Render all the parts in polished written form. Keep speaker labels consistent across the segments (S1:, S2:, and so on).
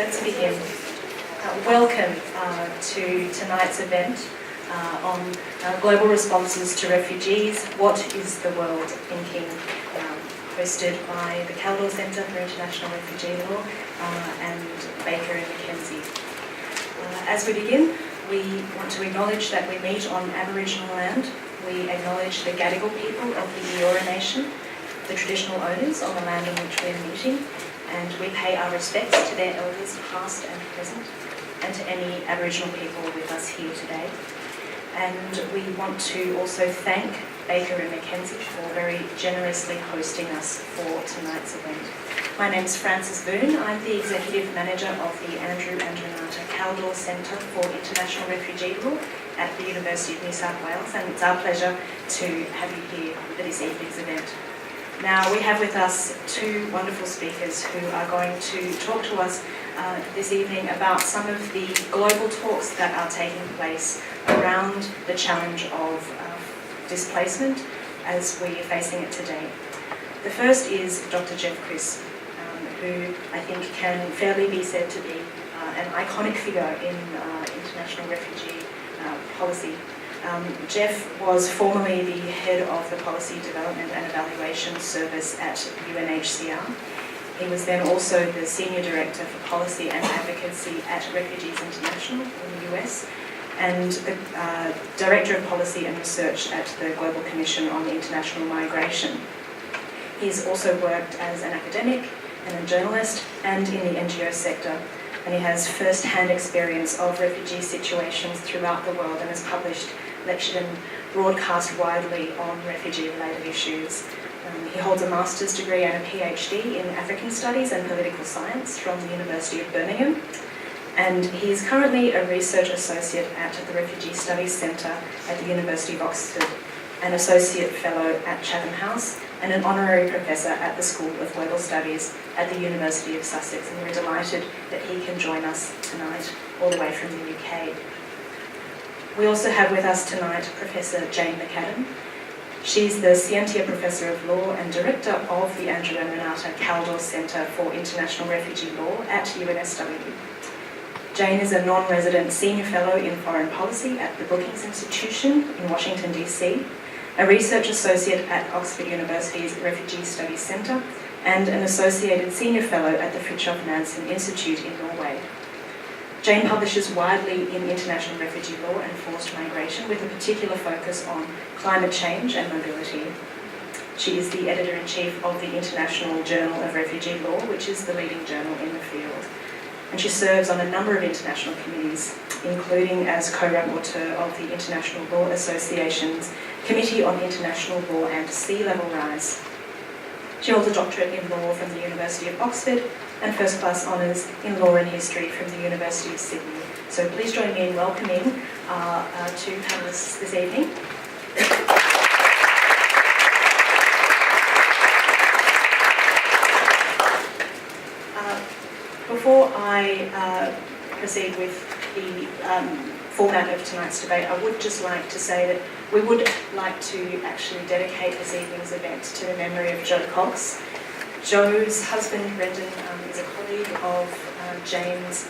S1: let's begin. Welcome to tonight's event on global responses to refugees. What is the world thinking? Hosted by the Kaldor Centre for International Refugee Law and Baker and McKenzie. As we begin, we want to acknowledge that we meet on Aboriginal land. We acknowledge the Gadigal people of the Eora Nation, the traditional owners on the land on which we are meeting, and we pay our respects to their elders past and present, and to any Aboriginal people with us here today. And we want to also thank Baker and McKenzie for very generously hosting us for tonight's event. My name is Frances Boone. I'm the Executive Manager of the Andrew and Renata Kaldor Centre for International Refugee Law at the University of New South Wales, and it's our pleasure to have you here for this evening's event. Now, we have with us two wonderful speakers who are going to talk to us this evening about some of the global talks that are taking place around the challenge of displacement as we are facing it today. The first is Dr. Jeff Criss, who I think can fairly be said to be an iconic figure in international refugee policy. Jeff was formerly the head of the Policy Development and Evaluation Service at UNHRC. He was then also the Senior Director for Policy and Advocacy at Refugees International in the US, and the Director of Policy and Research at the Global Commission on International Migration. He's also worked as an academic and a journalist and in the NGO sector, and he has first-hand experience of refugee situations throughout the world and has published, lectured and broadcast widely on refugee-related issues. He holds a master's degree and a PhD in African Studies and Political Science from the University of Birmingham, and he is currently a research associate at the Refugee Studies Centre at the University of Oxford, an associate fellow at Chatham House, and an honorary professor at the School of Global Studies at the University of Sussex, and we're delighted that he can join us tonight all the way from the UK. We also have with us tonight Professor Jane McAdam. She's the Scientia Professor of Law and Director of the Andrew and Renata Kaldor Centre for International Refugee Law at UNSW. Jane is a non-resident Senior Fellow in Foreign Policy at the Brookings Institution in Washington, DC, a Research Associate at Oxford University's Refugee Studies Centre, and an Associated Senior Fellow at the Fridtjof Nansen Institute in Norway. Jane publishes widely in international refugee law and forced migration, with a particular focus on climate change and mobility. She is the Editor-in-Chief of the International Journal of Refugee Law, which is the leading journal in the field. And she serves on a number of international committees, including as co-rapporteur of the International Law Association's Committee on International Law and Sea Level Rise. She holds a doctorate in law from the University of Oxford and first-class honours in law and history from the University of Sydney. So please join me in welcoming two panellists this evening. Before I proceed with the format of tonight's debate, I would just like to say that we would like to actually dedicate this evening's event to the memory of Joe Cox. Joe's husband, Brendan, is a colleague of Jane's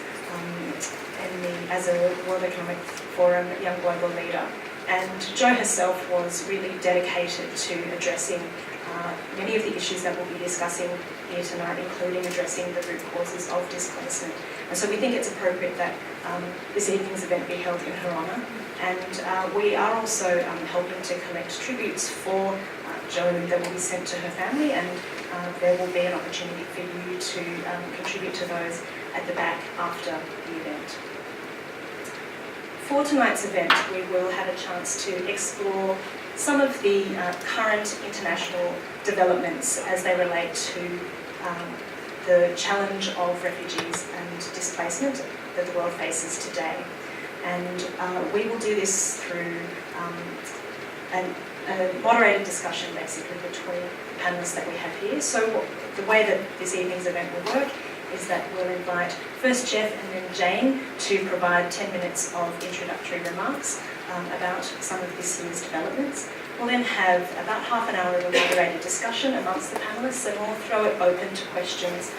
S1: as a World Economic Forum Young Global Leader. And Joe herself was really dedicated to addressing many of the issues that we'll be discussing here tonight, including addressing the root causes of displacement. And so we think it's appropriate that this evening's event be held in her honour. And we are also helping to collect tributes for Joe that will be sent to her family, and there will be an opportunity for you to contribute to those at the back after the event. For tonight's event, we will have a chance to explore some of the current international developments as they relate to the challenge of refugees and displacement that the world faces today. And we will do this through a moderated discussion basically between the panellists that we have here. So the way that this evening's event will work is that we'll invite first Jeff and then Jane to provide 10 minutes of introductory remarks about some of this year's developments. We'll then have about half an hour of a moderated discussion amongst the panellists, and we'll throw it open to questions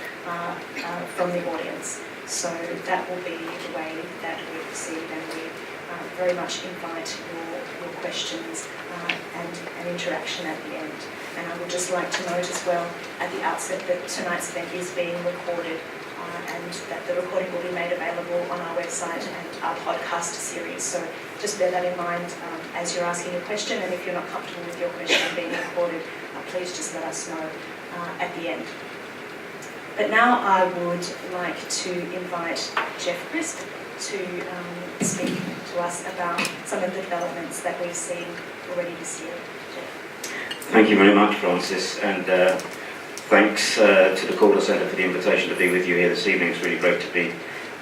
S1: from the audience. So that will be the way that we proceed, and we very much invite your questions and an interaction at the end. And I would just like to note as well at the outset that tonight's event is being recorded, and that the recording will be made available on our website and our podcast series. So just bear that in mind as you're asking a question, and if you're not comfortable with your question being recorded, please just let us know at the end. But now I would like to invite Jeff Crisp to speak to us about some of the developments that we've seen already this year. Jeff.
S2: Thank you very much, Francis, and thanks to the Kaldor Centre for the invitation to be with you here this evening. It's really great to be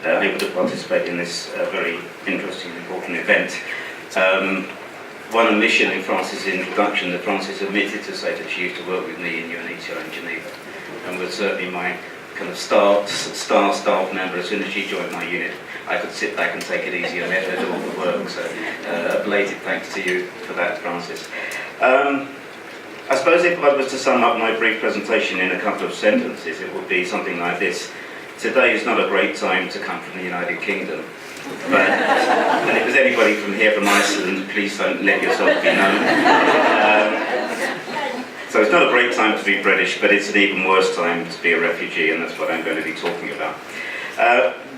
S2: able to participate in this very interesting and important event. One omission in Francis' introduction, that Francis admitted to say that she used to work with me in UNHRC in Geneva, and was certainly my kind of star staff member. As soon as she joined my unit, I could sit back and take it easy and let her do all the work. So a belated thanks to you for that, Francis. I suppose if I was to sum up my brief presentation in a couple of sentences, it would be something like this. Today is not a great time to come from the United Kingdom. But, and if there's anybody from here from Iceland, please don't let yourself be known. So it's not a great time to be British, but it's an even worse time to be a refugee, and that's what I'm going to be talking about.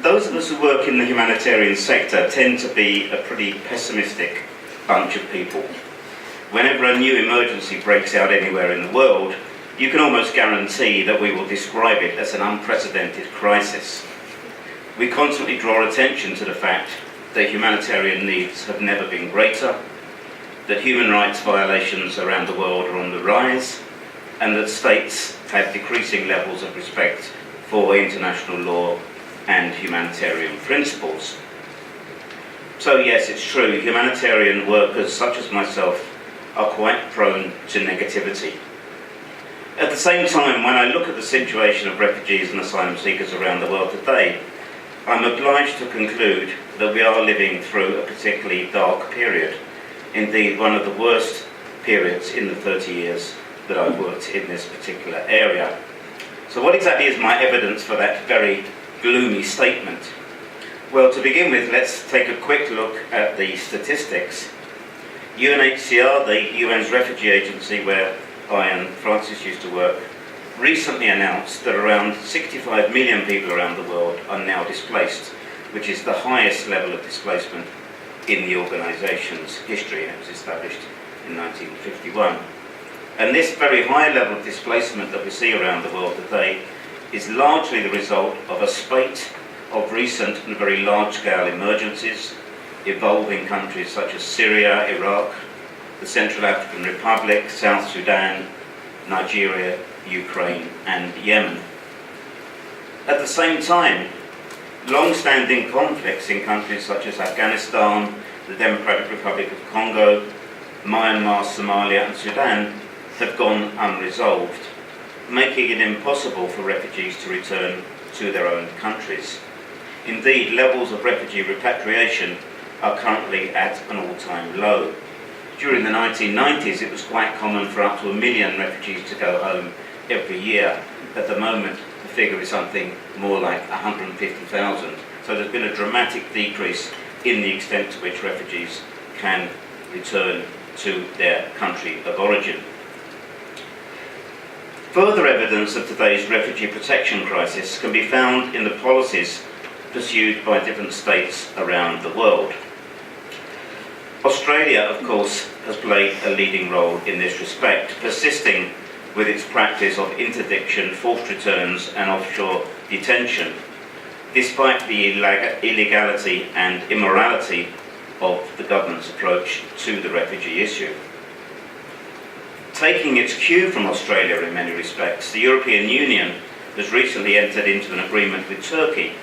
S2: Those of us who work in the humanitarian sector tend to be a pretty pessimistic bunch of people. Whenever a new emergency breaks out anywhere in the world, you can almost guarantee that we will describe it as an unprecedented crisis. We constantly draw attention to the fact that humanitarian needs have never been greater, that human rights violations around the world are on the rise, and that states have decreasing levels of respect for international law and humanitarian principles. So yes, it's true, humanitarian workers such as myself are quite prone to negativity. At the same time, when I look at the situation of refugees and asylum seekers around the world today, I'm obliged to conclude that we are living through a particularly dark period. Indeed, one of the worst periods in the 30 years that I've worked in this particular area. So what exactly is my evidence for that very gloomy statement? Well, to begin with, let's take a quick look at the statistics. UNHCR, the UN's refugee agency where I and Francis used to work, recently announced that around 65 million people around the world are now displaced, which is the highest level of displacement in the organisation's history, and it was established in 1951. And this very high level of displacement that we see around the world today is largely the result of a spate of recent and very large-scale emergencies involving countries such as Syria, Iraq, the Central African Republic, South Sudan, Nigeria, Ukraine and Yemen. At the same time, long-standing conflicts in countries such as Afghanistan, the Democratic Republic of Congo, Myanmar, Somalia and Sudan have gone unresolved, making it impossible for refugees to return to their own countries. Indeed, levels of refugee repatriation are currently at an all-time low. During the 1990s, it was quite common for up to 1 million refugees to go home every year. At the moment, the figure is something more like 150,000. So there's been a dramatic decrease in the extent to which refugees can return to their country of origin. Further evidence of today's refugee protection crisis can be found in the policies pursued by different states around the world. Australia, of course, has played a leading role in this respect, persisting with its practice of interdiction, forced returns and offshore detention, despite the illegality and immorality of the government's approach to the refugee issue. Taking its cue from Australia in many respects, the European Union has recently entered into an agreement with Turkey,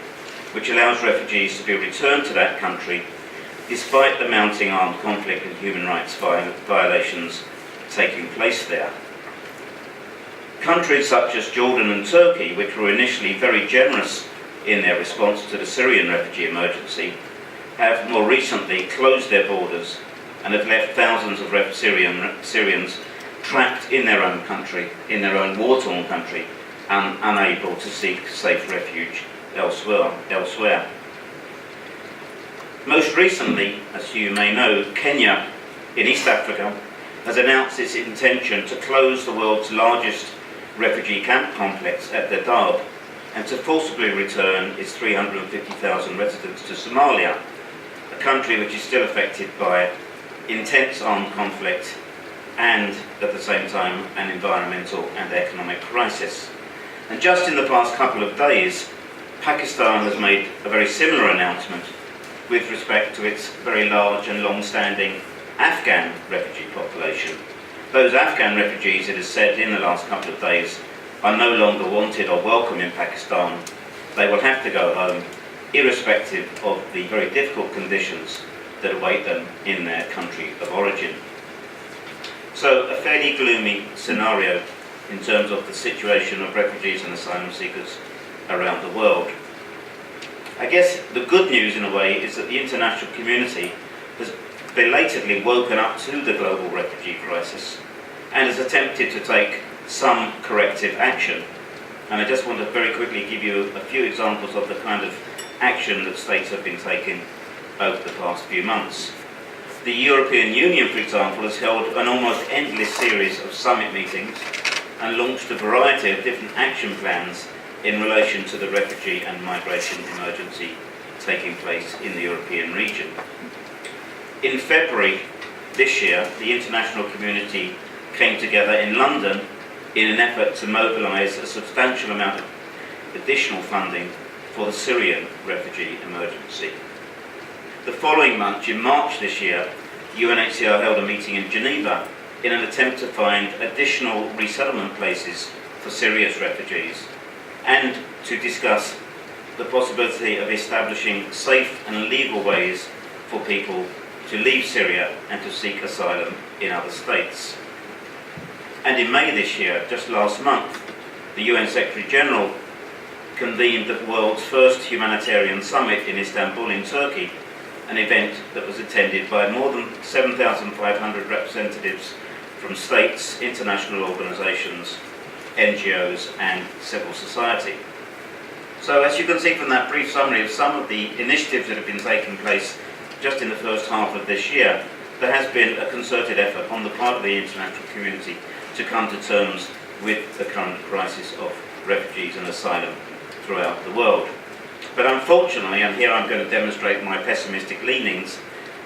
S2: which allows refugees to be returned to that country despite the mounting armed conflict and human rights violations taking place there. Countries such as Jordan and Turkey, which were initially very generous in their response to the Syrian refugee emergency, have more recently closed their borders and have left thousands of Syrians trapped in their own country, in their own war-torn country, and unable to seek safe refuge elsewhere. Most recently, as you may know, Kenya in East Africa has announced its intention to close the world's largest refugee camp complex at theyre and to forcibly return its 350,000 residents to Somalia, a country which is still affected by intense armed conflict and, at the same time, an environmental and economic crisis. And just in the past couple of days, Pakistan has made a very similar announcement with respect to its very large and long-standing Afghan refugee population. Those Afghan refugees, it is said in the last couple of days, are no longer wanted or welcome in Pakistan. They will have to go home, irrespective of the very difficult conditions that await them in their country of origin. So a fairly gloomy scenario in terms of the situation of refugees and asylum seekers around the world. I guess the good news in a way is that the international community has belatedly woken up to the global refugee crisis and has attempted to take some corrective action. And I just want to very quickly give you a few examples of the kind of action that states have been taking over the past few months. The European Union, for example, has held an almost endless series of summit meetings and launched a variety of different action plans in relation to the refugee and migration emergency taking place in the European region. In February this year, the international community came together in London in an effort to mobilise a substantial amount of additional funding for the Syrian refugee emergency. The following month, in March this year, UNHCR held a meeting in Geneva in an attempt to find additional resettlement places for Syria's refugees and to discuss the possibility of establishing safe and legal ways for people to leave Syria and to seek asylum in other states. And in May this year, just last month, the UN Secretary General convened the world's first humanitarian summit in Istanbul in Turkey, an event that was attended by more than 7,500 representatives from states, international organisations, NGOs and civil society. So as you can see from that brief summary of some of the initiatives that have been taking place just in the first half of this year, there has been a concerted effort on the part of the international community to come to terms with the current crisis of refugees and asylum throughout the world. But unfortunately, and here I'm going to demonstrate my pessimistic leanings,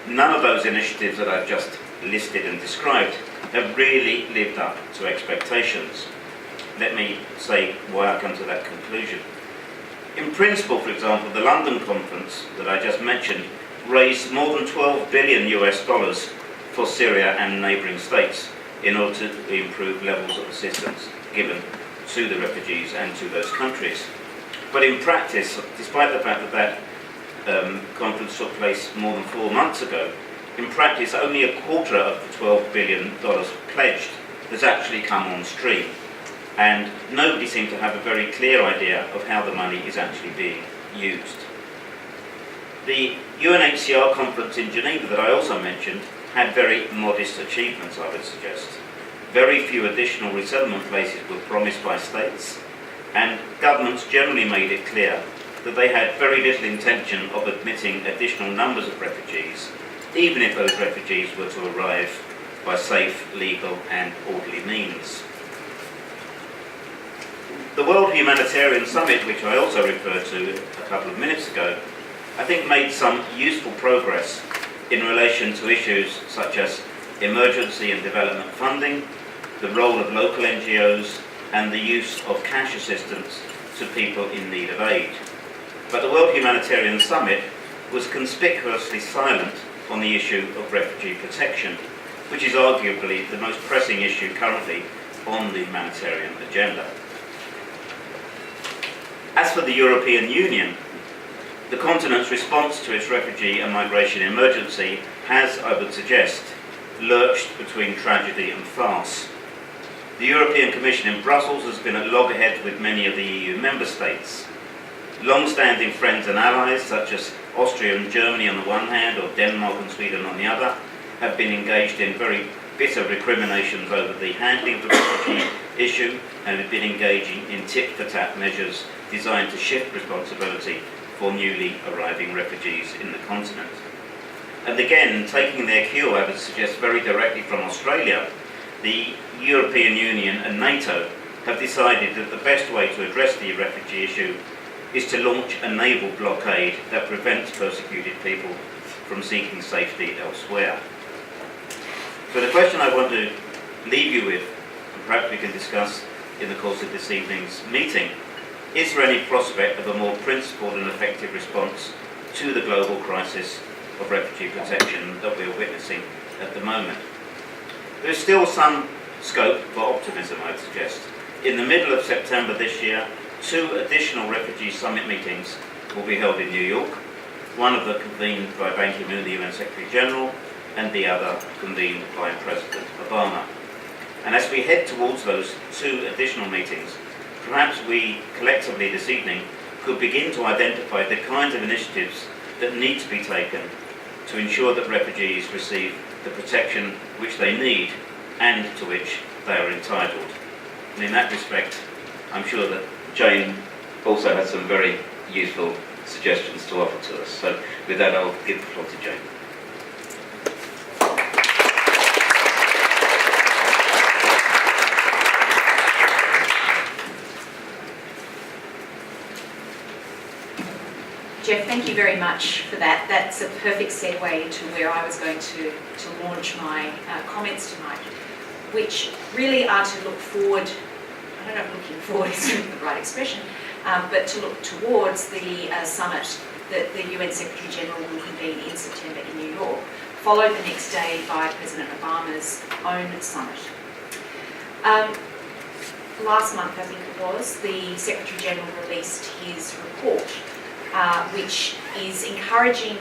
S2: none of those initiatives that I've just listed and described have really lived up to expectations. Let me say why I come to that conclusion. In principle, for example, the London conference that I just mentioned raised more than $12 billion for Syria and neighbouring states in order to improve levels of assistance given to the refugees and to those countries. But in practice, despite the fact that conference took place more than 4 months ago, in practice only a quarter of the $12 billion pledged has actually come on stream. And nobody seemed to have a very clear idea of how the money is actually being used. The UNHCR conference in Geneva that I also mentioned had very modest achievements, I would suggest. Very few additional resettlement places were promised by states, and governments generally made it clear that they had very little intention of admitting additional numbers of refugees, even if those refugees were to arrive by safe, legal and orderly means. The World Humanitarian Summit, which I also referred to a couple of minutes ago, I think made some useful progress in relation to issues such as emergency and development funding, the role of local NGOs, and the use of cash assistance to people in need of aid. But the World Humanitarian Summit was conspicuously silent on the issue of refugee protection, which is arguably the most pressing issue currently on the humanitarian agenda. As for the European Union, the continent's response to its refugee and migration emergency has, I would suggest, lurched between tragedy and farce. The European Commission in Brussels has been at loggerheads with many of the EU member states. Long-standing friends and allies such as Austria and Germany on the one hand, or Denmark and Sweden on the other, have been engaged in very bitter recriminations over the handling of the refugee issue and have been engaging in tit-for-tat measures designed to shift responsibility for newly arriving refugees in the continent. And again, taking their cue, I would suggest very directly from Australia, the European Union and NATO have decided that the best way to address the refugee issue is to launch a naval blockade that prevents persecuted people from seeking safety elsewhere. So the question I want to leave you with, and perhaps we can discuss in the course of this evening's meeting, is there any prospect of a more principled and effective response to the global crisis of refugee protection that we're witnessing at the moment? There is still some scope for optimism, I'd suggest. In the middle of September this year, 2 additional Refugee Summit meetings will be held in New York, one of them convened by Ban Ki-moon, the UN Secretary General, and the other convened by President Obama. And as we head towards those 2 additional meetings, perhaps we collectively this evening could begin to identify the kinds of initiatives that need to be taken to ensure that refugees receive the protection which they need and to which they are entitled. And in that respect, I'm sure that Jane also has some very useful suggestions to offer to us. So with that, I'll give the floor to Jane.
S1: Jeff, thank you very much for that. That's a perfect segue into where I was going to launch my comments tonight, which really are to look forward. I don't know if looking forward is the right expression, but to look towards the summit that the UN Secretary General will convene in September in New York, followed the next day by President Obama's own summit. Last month, I think it was, the Secretary General released his report, which is encouraging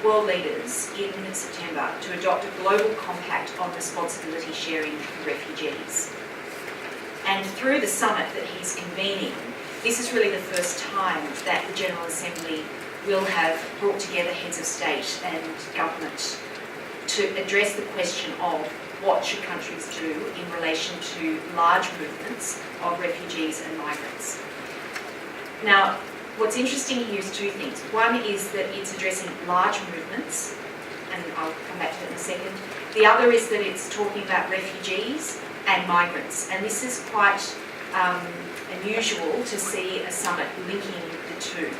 S1: world leaders in September to adopt a global compact on responsibility sharing for refugees. And through the summit that he's convening, this is really the first time that the General Assembly will have brought together heads of state and government to address the question of what should countries do in relation to large movements of refugees and migrants. Now, what's interesting here is 2 things. One is that it's addressing large movements, and I'll come back to that in a second. The other is that it's talking about refugees and migrants, and this is quite unusual to see a summit linking the 2.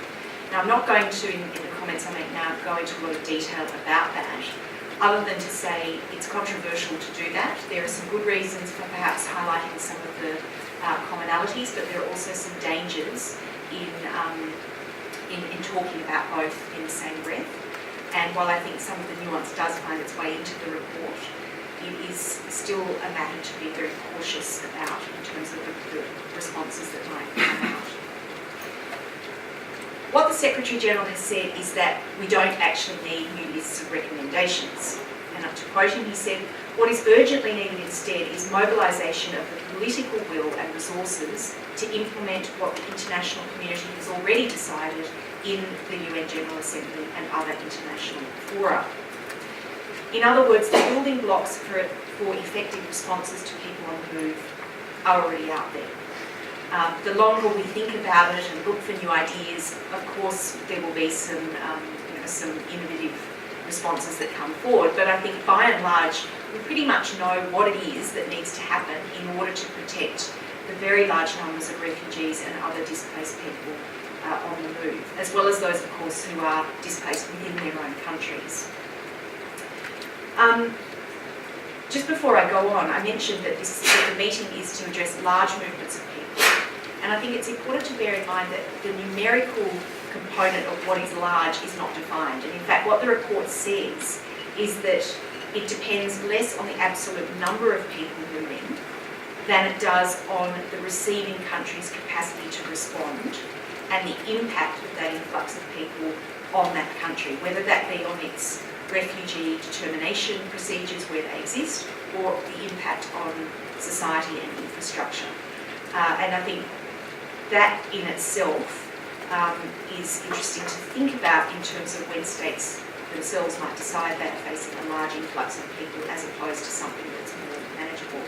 S1: Now, I'm not going to, in the comments I make now, go into a lot of detail about that, other than to say it's controversial to do that. There are some good reasons for perhaps highlighting some of the commonalities, but there are also some dangers in talking about both in the same breath. And while I think some of the nuance does find its way into the report, it is still a matter to be very cautious about in terms of the responses that might come out. What the Secretary General has said is that we don't actually need new lists of recommendations. And to quote him, he said, "What is urgently needed instead is mobilisation of the political will and resources to implement what the international community has already decided in the UN General Assembly and other international fora." In other words, the building blocks for effective responses to people on the move are already out there. The longer we think about it and look for new ideas, of course there will be some innovative responses that come forward, but I think by and large we pretty much know what it is that needs to happen in order to protect the very large numbers of refugees and other displaced people on the move, as well as those, of course, who are displaced within their own countries. Just before I go on, I mentioned that the meeting is to address large movements of people, and I think it's important to bear in mind that the numerical component of what is large is not defined, and in fact what the report says is that it depends less on the absolute number of people moving than it does on the receiving country's capacity to respond and the impact of that influx of people on that country, whether that be on its refugee determination procedures where they exist, or the impact on society and infrastructure. And I think that in itself is interesting to think about in terms of when states
S3: themselves might decide they are facing a large influx of people as opposed to something that's more manageable.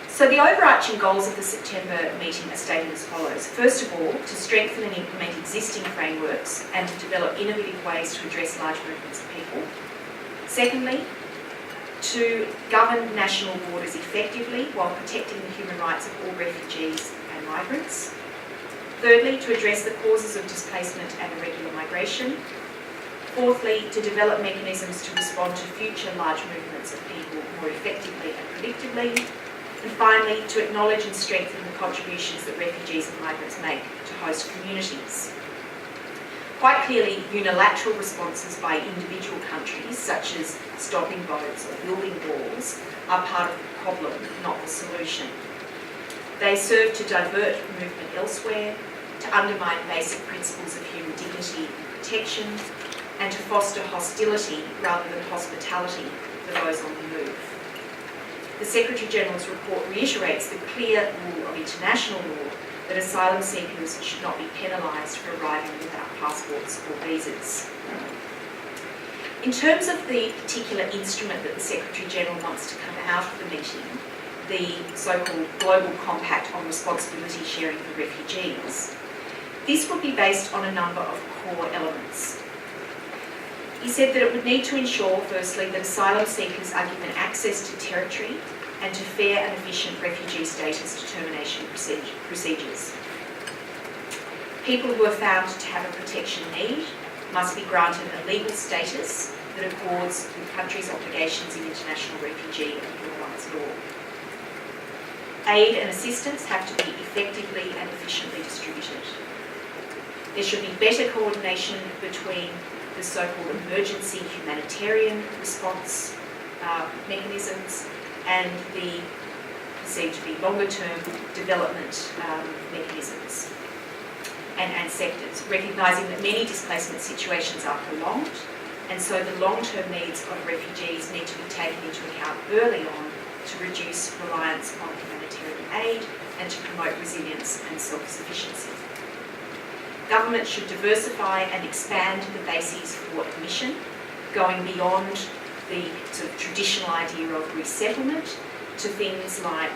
S3: So the overarching goals of the September meeting are stated as follows. First of all, to strengthen and implement existing frameworks and to develop innovative ways to address large movements of people. Secondly, to govern national borders effectively while protecting the human rights of all refugees and migrants. Thirdly, to address the causes of displacement and irregular migration. Fourthly, to develop mechanisms to respond to future large movements of people more effectively and predictably. And finally, to acknowledge and strengthen the contributions that refugees and migrants make to host communities. Quite clearly, unilateral responses by individual countries, such as stopping boats or building walls, are part of the problem, not the solution. They serve to divert movement elsewhere, to undermine basic principles of human dignity and protection, and to foster hostility rather than hospitality for those on the move. The Secretary-General's report reiterates the clear rule of international law that asylum seekers should not be penalised for arriving without passports or visas. In terms of the particular instrument that the Secretary-General wants to come out of the meeting, the so-called Global Compact on Responsibility Sharing for Refugees, this would be based on a number of core elements. He said that it would need to ensure, firstly, that asylum seekers are given access to territory and to fair and efficient refugee status determination procedures. People who are found to have a protection need must be granted a legal status that accords with countries' obligations in international refugee and human rights law. Aid and assistance have to be effectively and efficiently distributed. There should be better coordination between the so-called emergency humanitarian response mechanisms and the perceived to be longer-term development mechanisms and sectors, recognising that many displacement situations are prolonged, and so the long-term needs of refugees need to be taken into account early on to reduce reliance on humanitarian aid and to promote resilience and self-sufficiency. Government should diversify and expand the bases for admission, going beyond the sort of traditional idea of resettlement to things like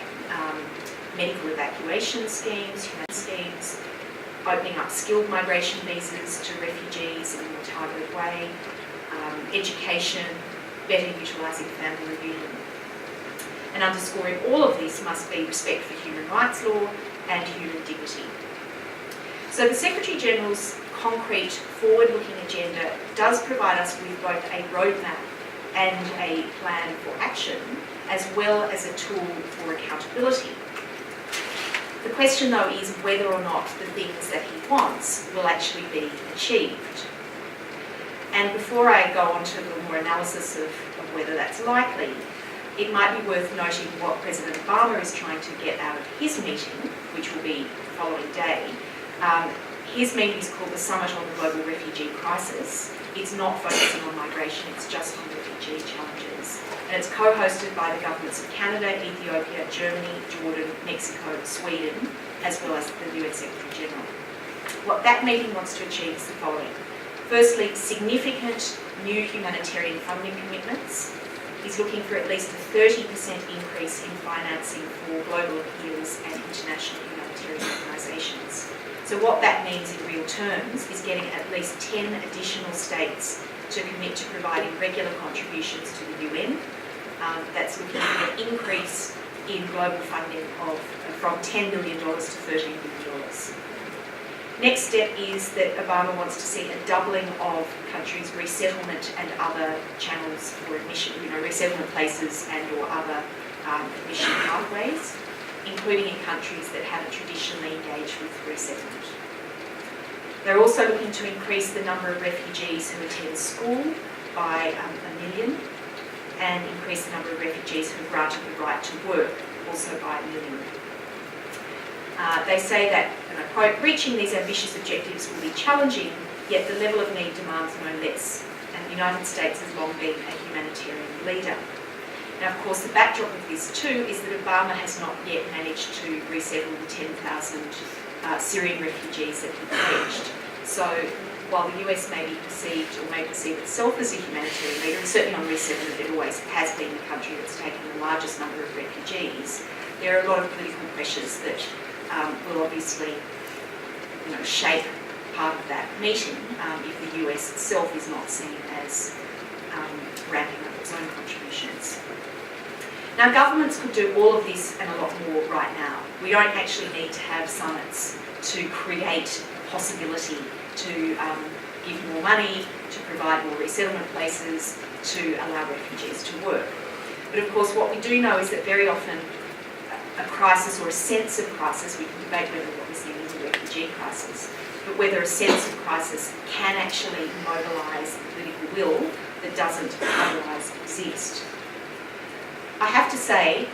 S3: medical evacuation schemes, human schemes, opening up skilled migration visas to refugees in a more targeted way, education, better utilising family reunion. And underscoring all of this must be respect for human rights law and human dignity. So the Secretary-General's concrete forward-looking agenda does provide us with both a roadmap and a plan for action, as well as a tool for accountability. The question, though, is whether or not the things that he wants will actually be achieved. And before I go on to a little more analysis of whether that's likely, it might be worth noting what President Obama is trying to get out of his meeting, which will be the following day. His meeting is called the Summit on the Global Refugee Crisis. It's not focusing on migration, it's just on refugee challenges. And it's co-hosted by the governments of Canada, Ethiopia, Germany, Jordan, Mexico, Sweden, as well as the UN Secretary-General. What that meeting wants to achieve is the following. Firstly, significant new humanitarian funding commitments. He's looking for at least a 30% increase in financing for global appeals and international humanitarian organisations. So what that means in real terms is getting at least 10 additional states to commit to providing regular contributions to the UN. That's looking at an increase in global funding from $10 billion to $13 billion. Next step is that Obama wants to see a doubling of countries' resettlement and other channels for admission, resettlement places and or other admission pathways, including in countries that haven't traditionally engaged with resettlement. They're also looking to increase the number of refugees who attend school by 1 million and increase the number of refugees who are granted the right to work also by 1 million. They say that, and I quote, reaching these ambitious objectives will be challenging, yet the level of need demands no less, and the United States has long been a humanitarian leader. Now, of course, the backdrop of this too is that Obama has not yet managed to resettle the 10,000 Syrian refugees that he pledged. So while the US may be perceived or may perceive itself as a humanitarian leader, and certainly on resettlement it always has been the country that's taken the largest number of refugees, there are a lot of political pressures that will obviously shape part of that meeting if the US itself is not seen as ramping up its own contributions. Now, governments could do all of this and a lot more right now. We don't actually need to have summits to create possibility to give more money, to provide more resettlement places, to allow refugees to work. But of course, what we do know is that very often a crisis or a sense of crisis, we can debate whether what we're seeing is a refugee crisis, but whether a sense of crisis can actually mobilise the political will that doesn't otherwise exist. I have to say,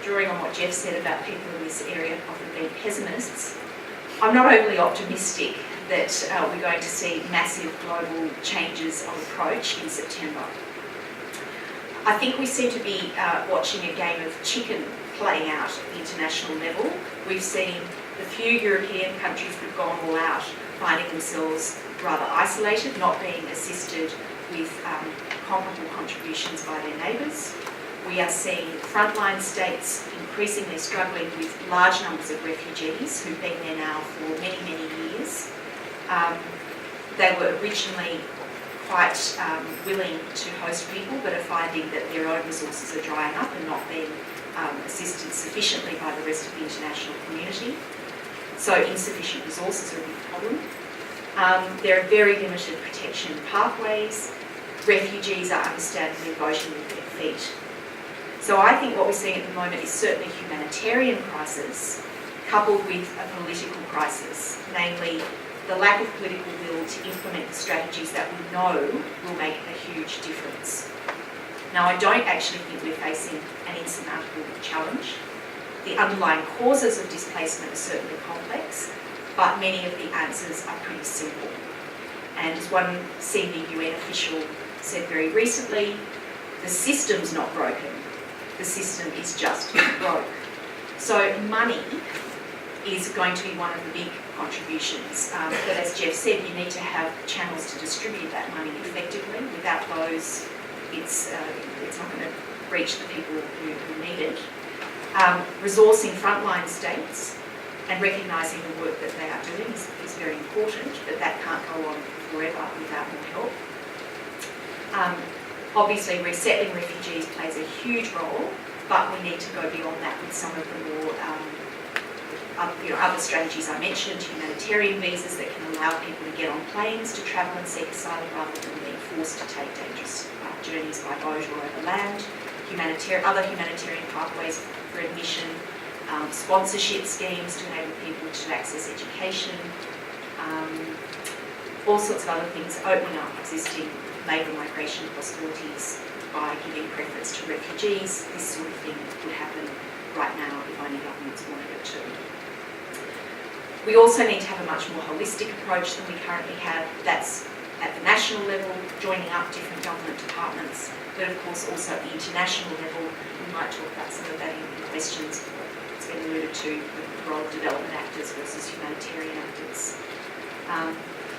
S3: drawing on what Jeff said about people in this area often being pessimists, I'm not overly optimistic that we're going to see massive global changes of approach in September. I think we seem to be watching a game of chicken playing out at the international level. We've seen the few European countries that have gone all out finding themselves rather isolated, not being assisted with comparable contributions by their neighbours. We are seeing frontline states increasingly struggling with large numbers of refugees who've been there now for many, many years. They were originally quite willing to host people, but are finding that their own resources are drying up and not being assisted sufficiently by the rest of the international community. So insufficient resources are a big problem. There are very limited protection pathways. Refugees are understandably voting with their feet. So I think what we're seeing at the moment is certainly a humanitarian crisis coupled with a political crisis, namely the lack of political will to implement the strategies that we know will make a huge difference. Now, I don't actually think we're facing an insurmountable challenge. The underlying causes of displacement are certainly complex, but many of the answers are pretty simple. And as one senior UN official said very recently, the system's not broken. The system is just broke. So money is going to be one of the big contributions. But as Jeff said, you need to have channels to distribute that money effectively. Without those, it's not going to reach the people who need it. Resourcing frontline states and recognising the work that they are doing is very important, but that can't go on forever without more help. Obviously, resettling refugees plays a huge role, but we need to go beyond that with some of the more other strategies I mentioned, humanitarian visas that can allow people to get on planes to travel and seek asylum rather than being forced to take dangerous journeys by boat or over land, other humanitarian pathways for admission, sponsorship schemes to enable people to access education, all sorts of other things, opening up existing labour migration possibilities by giving preference to refugees. This sort of thing would happen right now if only governments wanted it to. We also need to have a much more holistic approach than we currently have. That's at the national level, joining up different government departments, but of course also at the international level. We might talk about some of that in questions. It's been alluded to, the role of development actors versus humanitarian actors.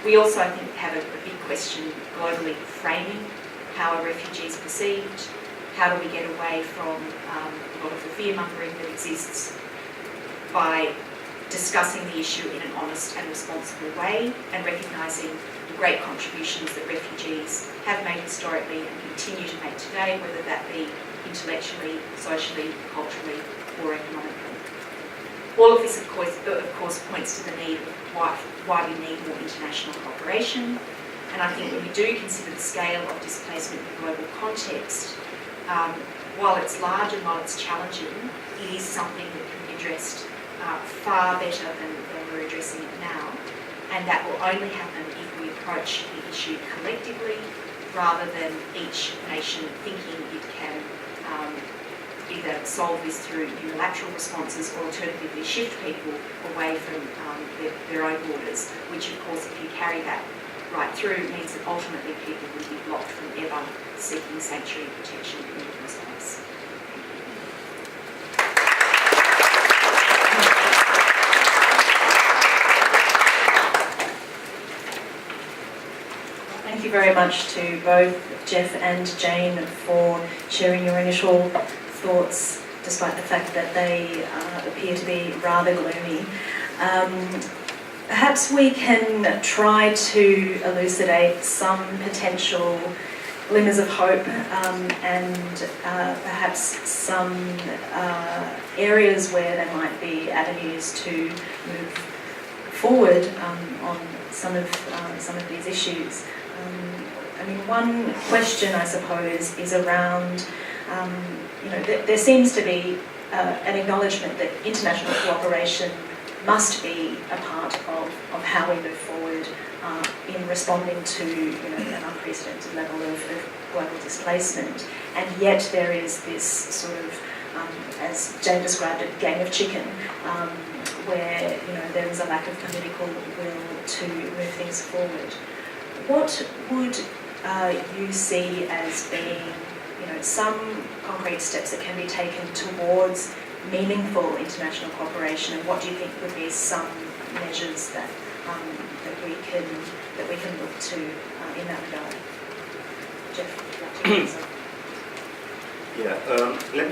S3: We also, I think, have a big question globally framing how are refugees perceived, how do we get away from a lot of the fear-mongering that exists by discussing the issue in an honest and responsible way and recognising the great contributions that refugees have made historically and continue to make today, whether that be intellectually, socially, culturally or economically. All of this, of course, points to the need of why we need more international cooperation. And I think when we do consider the scale of displacement in the global context, while it's large and while it's challenging, it is something that can be addressed far better than we're addressing it now. And that will only happen if we approach the issue collectively rather than each nation thinking it can either solve this through unilateral responses or alternatively shift people away from their own borders, which of course if you carry that right through means that ultimately people will be blocked from ever seeking sanctuary and protection in the first place.
S1: very much to both Jeff and Jane for sharing your initial thoughts, despite the fact that they appear to be rather gloomy. Perhaps we can try to elucidate some potential glimmers of hope and perhaps some areas where there might be avenues to move forward on some of these issues. I mean, one question, I suppose, is around, there seems to be an acknowledgement that international cooperation must be a part of how we move forward in responding to an unprecedented level of global displacement. And yet there is this sort of, as Jane described it, game of chicken, where there is a lack of political will to move things forward. What would you see as being some concrete steps that can be taken towards meaningful international cooperation, and what do you think would be some measures that we can look to in that regard? Jeff, would you like to answer?
S2: Yeah, let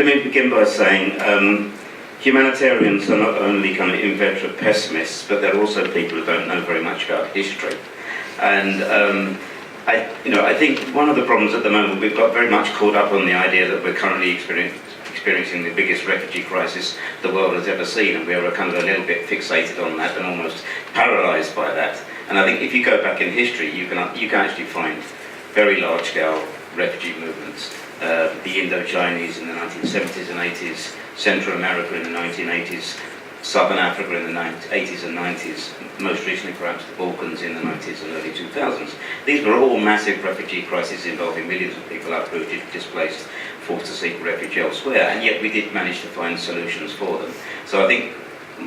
S2: me begin by saying humanitarians are not only kind of inveterate pessimists, but they're also people who don't know very much about history. And I think one of the problems at the moment, we've got very much caught up on the idea that we're currently experiencing the biggest refugee crisis the world has ever seen, and we are kind of a little bit fixated on that and almost paralysed by that. And I think if you go back in history, you can actually find very large-scale refugee movements. The Indo-Chinese in the 1970s and 80s, Central America in the 1980s, Southern Africa in the 80s and 90s, most recently perhaps the Balkans in the 90s and early 2000s. These were all massive refugee crises involving millions of people uprooted, displaced, forced to seek refuge elsewhere, and yet we did manage to find solutions for them. So I think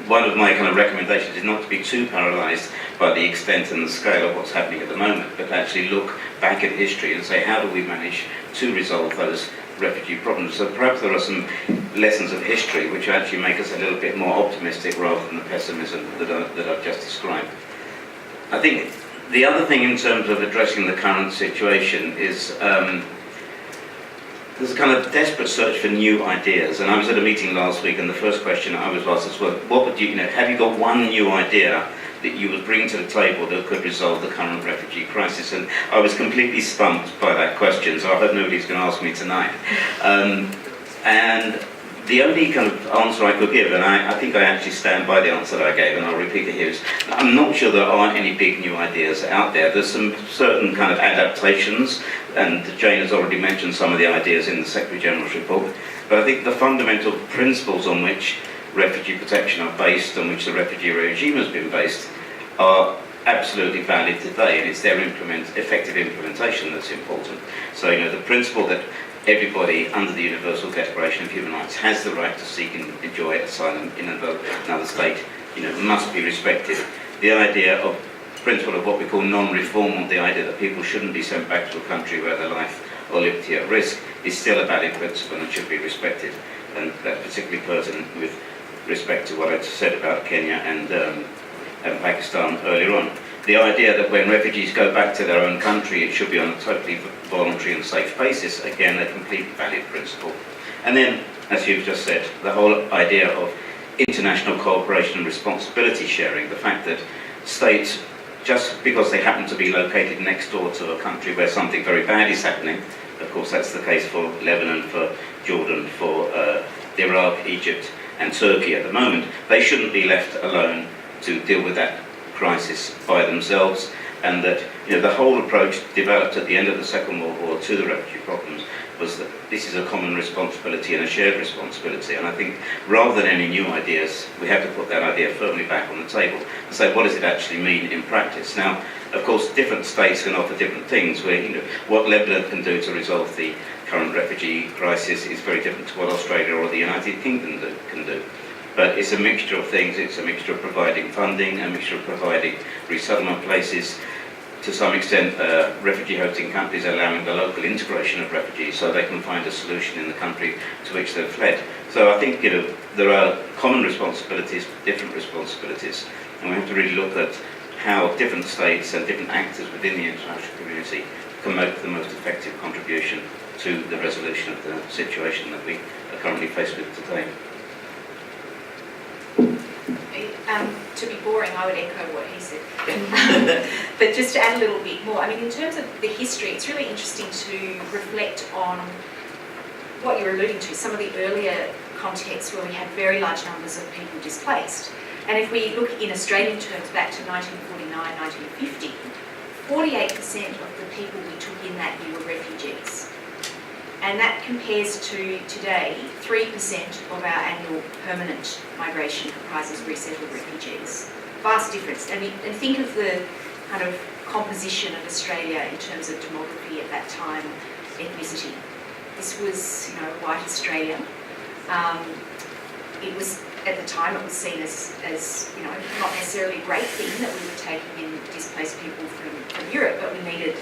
S2: one of my kind of recommendations is not to be too paralysed by the extent and the scale of what's happening at the moment, but to actually look back at history and say, how do we manage to resolve those refugee problems? So perhaps there are some lessons of history which actually make us a little bit more optimistic rather than the pessimism that I've just described. I think the other thing in terms of addressing the current situation is there's a kind of desperate search for new ideas. And I was at a meeting last week, and the first question I was asked was, what would have you got one new idea that you would bring to the table that could resolve the current refugee crisis? And I was completely stumped by that question, so I hope nobody's going to ask me tonight. And the only kind of answer I could give, and I think I actually stand by the answer that I gave, and I'll repeat it here, is I'm not sure there aren't any big new ideas out there. There's some certain kind of adaptations, and Jane has already mentioned some of the ideas in the Secretary-General's report, but I think the fundamental principles on which refugee protection are based, on which the refugee regime has been based, are absolutely valid today, and it's their effective implementation that's important. So, the principle that everybody under the Universal Declaration of Human Rights has the right to seek and enjoy asylum in another state, must be respected. The principle of what we call non-refoulement, the idea that people shouldn't be sent back to a country where their life or liberty are at risk, is still a valid principle and should be respected. And that's particularly pertinent with respect to what I said about Kenya and Pakistan earlier on. The idea that when refugees go back to their own country, it should be on a totally voluntary and safe basis, again, a completely valid principle. And then, as you've just said, the whole idea of international cooperation and responsibility sharing, the fact that states, just because they happen to be located next door to a country where something very bad is happening, of course that's the case for Lebanon, for Jordan, for Iraq, Egypt and Turkey at the moment, they shouldn't be left alone to deal with that crisis by themselves, and that the whole approach developed at the end of the Second World War to the refugee problems was that this is a common responsibility and a shared responsibility. And I think rather than any new ideas, we have to put that idea firmly back on the table and say, what does it actually mean in practice? Now, of course, different states can offer different things. Where what Lebanon can do to resolve the current refugee crisis is very different to what Australia or the United Kingdom can do. But it's a mixture of things. It's a mixture of providing funding, a mixture of providing resettlement places, to some extent refugee hosting countries allowing the local integration of refugees so they can find a solution in the country to which they've fled. So I think there are common responsibilities, different responsibilities, and we have to really look at how different states and different actors within the international community can make the most effective contribution to the resolution of the situation that we are currently faced with today.
S3: To be boring, I would echo what he said. But just to add a little bit more, I mean, in terms of the history, it's really interesting to reflect on what you're alluding to, some of the earlier contexts where we had very large numbers of people displaced. And if we look in Australian terms back to 1949, 1950, 48% of the people we took in that year were refugees. And that compares to today, 3% of our annual permanent migration comprises resettled refugees. Vast difference. And think of the kind of composition of Australia in terms of demography at that time, ethnicity. This was, white Australia. It was, at the time, it was seen as not necessarily a great thing that we were taking in displaced people from Europe, but we needed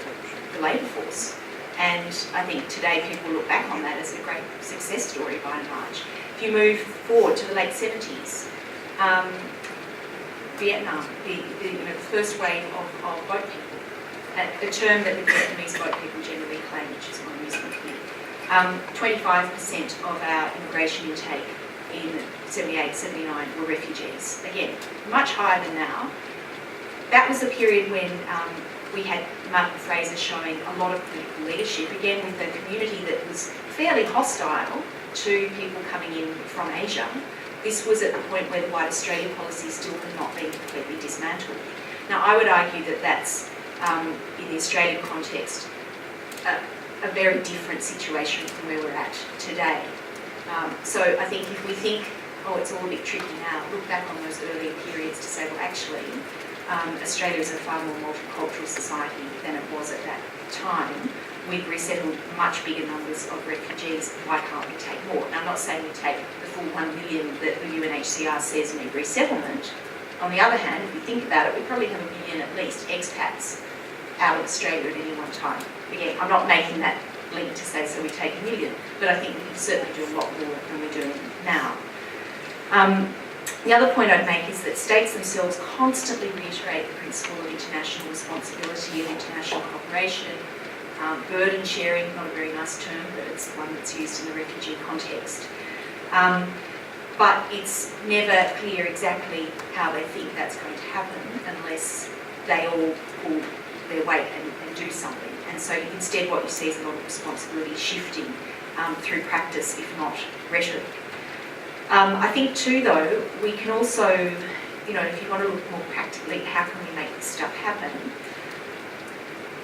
S3: the labour force. And I think today people look back on that as a great success story by and large. If you move forward to the late 70s, Vietnam, the first wave of boat people, a term that the Vietnamese boat people generally claim, which is one amusement to me. 25% of our immigration intake in 78, 79 were refugees. Again, much higher than now. That was a period when we had Martin Fraser showing a lot of political leadership, again with a community that was fairly hostile to people coming in from Asia. This was at the point where the White Australia policy still had not been completely dismantled. Now, I would argue that that's, in the Australian context, a very different situation from where we're at today. So I think if we think, it's all a bit tricky now, look back on those earlier periods to say, well, actually, Australia is a far more multicultural society than it was at that time. We've resettled much bigger numbers of refugees. Why can't we take more? Now, I'm not saying we take the full 1 million that the UNHRC says need resettlement. On the other hand, if we think about it, we probably have 1 million at least expats out of Australia at any one time. Again, I'm not making that link to say so we take 1 million, but I think we can certainly do a lot more than we're doing now. The other point I'd make is that states themselves constantly reiterate the principle of international responsibility and international cooperation. Burden sharing, not a very nice term, but it's one that's used in the refugee context. But it's never clear exactly how they think that's going to happen unless they all pull their weight and do something. And so instead what you see is a lot of responsibility shifting through practice, if not rhetoric. I think too, though, we can also, if you want to look more practically at how can we make this stuff happen,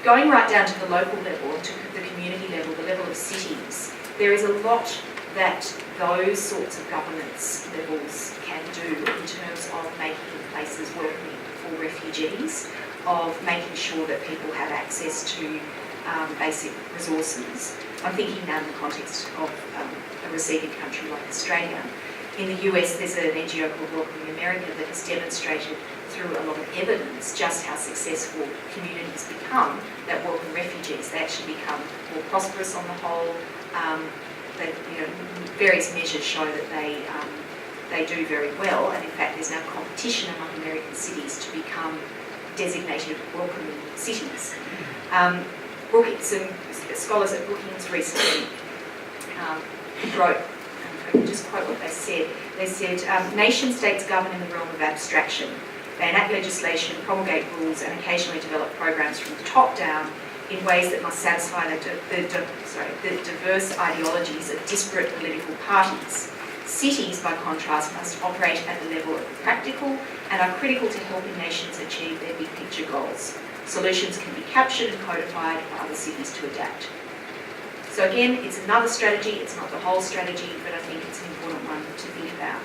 S3: going right down to the local level, to the community level, the level of cities, there is a lot that those sorts of governance levels can do in terms of making places welcoming for refugees, of making sure that people have access to basic resources. I'm thinking now in the context of a receiving country like Australia. In the US, there's an NGO called Welcoming America that has demonstrated through a lot of evidence just how successful communities become that welcome refugees. They actually become more prosperous on the whole. Various measures show that they do very well, and in fact there's now competition among American cities to become designated welcoming cities. Some scholars at Brookings recently wrote, if I can just quote what they said, nation states govern in the realm of abstraction. They enact legislation, promulgate rules, and occasionally develop programs from the top down in ways that must satisfy the diverse ideologies of disparate political parties. Cities, by contrast, must operate at the level of the practical and are critical to helping nations achieve their big picture goals. Solutions can be captured and codified for other cities to adapt. So again, it's another strategy, it's not the whole strategy, but I think it's an important one to think about.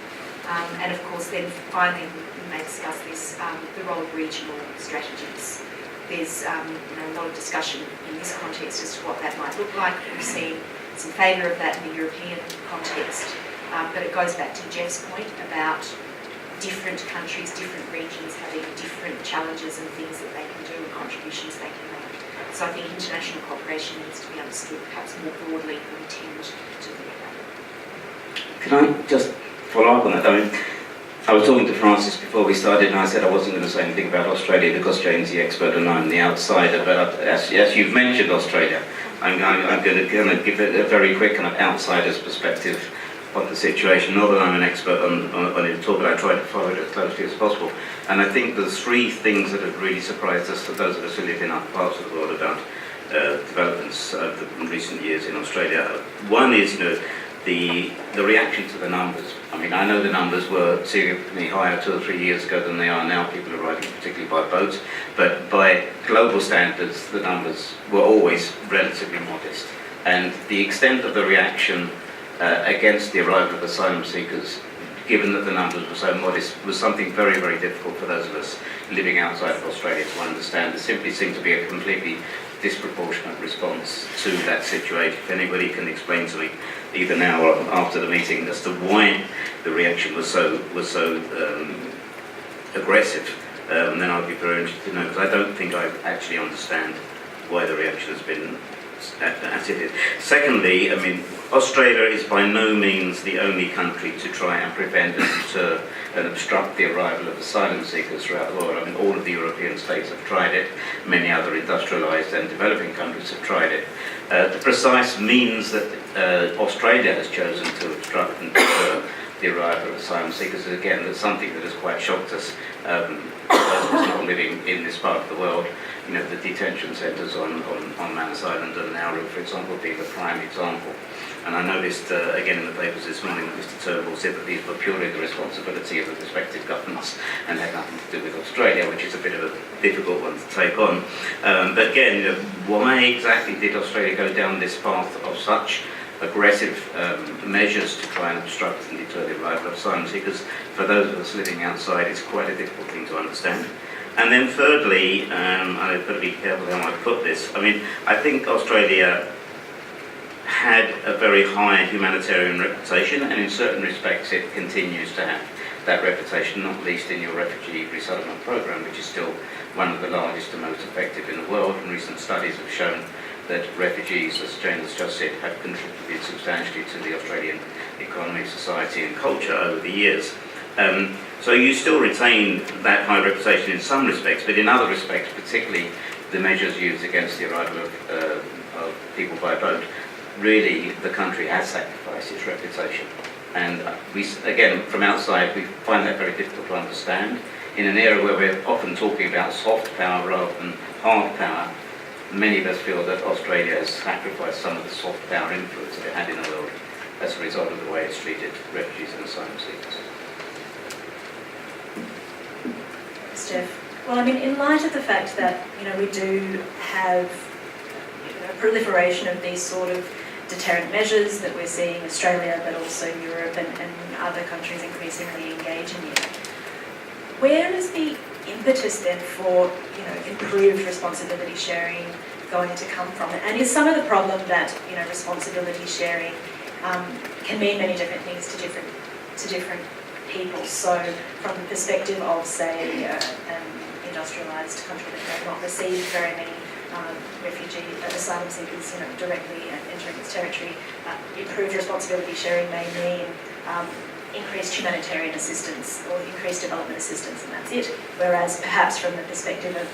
S3: And of course, then finally, we may discuss this, the role of regional strategies. There's a lot of discussion in this context as to what that might look like. We've seen some favour of that in the European context, but it goes back to Jeff's point about different countries, different regions having different challenges and things that they can do and contributions they can make. So I think international cooperation needs to be understood perhaps more broadly than we tend to think about.
S4: Can I just
S2: follow up on that. I mean, I was talking to Francis before we started, and I said I wasn't going to say anything about Australia because Jane's the expert and I'm the outsider. But as you've mentioned Australia, I'm going to give it a very quick kind of outsider's perspective on the situation. Not that I'm an expert on it at all, but I try to follow it as closely as possible. And I think there's three things that have really surprised us, for those of us who live in other parts of the world, about developments over the recent years in Australia. One is, the reaction to the numbers. I mean, I know the numbers were significantly higher 2 or 3 years ago than they are now, people arriving particularly by boat, but by global standards, the numbers were always relatively modest. And the extent of the reaction against the arrival of asylum seekers, given that the numbers were so modest, was something very, very difficult for those of us living outside of Australia to understand. There simply seemed to be a completely disproportionate response to that situation. If anybody can explain to me, either now or after the meeting, as to why the reaction was so aggressive, then I'd be very interested to know, because I don't think I actually understand why the reaction has been as it is. Secondly, I mean, Australia is by no means the only country to try and prevent and deter and obstruct the arrival of asylum seekers throughout the world. I mean, all of the European states have tried it. Many other industrialised and developing countries have tried it. The precise means that Australia has chosen to obstruct and deter the arrival of asylum seekers is, again, that's something that has quite shocked us. Those of us not living in this part of the world, the detention centres on Manus Island and Nauru, for example, being the prime example. And I noticed, again in the papers this morning, that Mr Turnbull said that these were purely the responsibility of the respective governments and had nothing to do with Australia, which is a bit of a difficult one to take on. But again, why exactly did Australia go down this path of such aggressive measures to try and obstruct and deter the arrival of asylum seekers? For those of us living outside, it's quite a difficult thing to understand. And then thirdly, I've got to be careful how I put this, I mean, I think Australia had a very high humanitarian reputation, and in certain respects it continues to have that reputation, not least in your refugee resettlement program, which is still one of the largest and most effective in the world. And recent studies have shown that refugees, as Jane has just said, have contributed substantially to the Australian economy, society and culture over the years. So you still retain that high reputation in some respects, but in other respects, particularly the measures used against the arrival of people by boat, really the country has sacrificed its reputation. And we, again, from outside, we find that very difficult to understand. In an era where we're often talking about soft power rather than hard power, many of us feel that Australia has sacrificed some of the soft power influence that it had in the world as a result of the way it's treated refugees and asylum seekers.
S1: Jeff. Well, I mean, in light of the fact that, we do have a proliferation of these sort of deterrent measures that we're seeing Australia, but also Europe and other countries increasingly engaging in, where is the impetus then for, improved responsibility sharing going to come from? And is some of the problem that, responsibility sharing can mean many different things to different people? So from the perspective of, say, an industrialised country that may not receive very many asylum seekers, directly entering its territory, improved responsibility sharing may mean increased humanitarian assistance or increased development assistance, and that's it. Whereas perhaps from the perspective of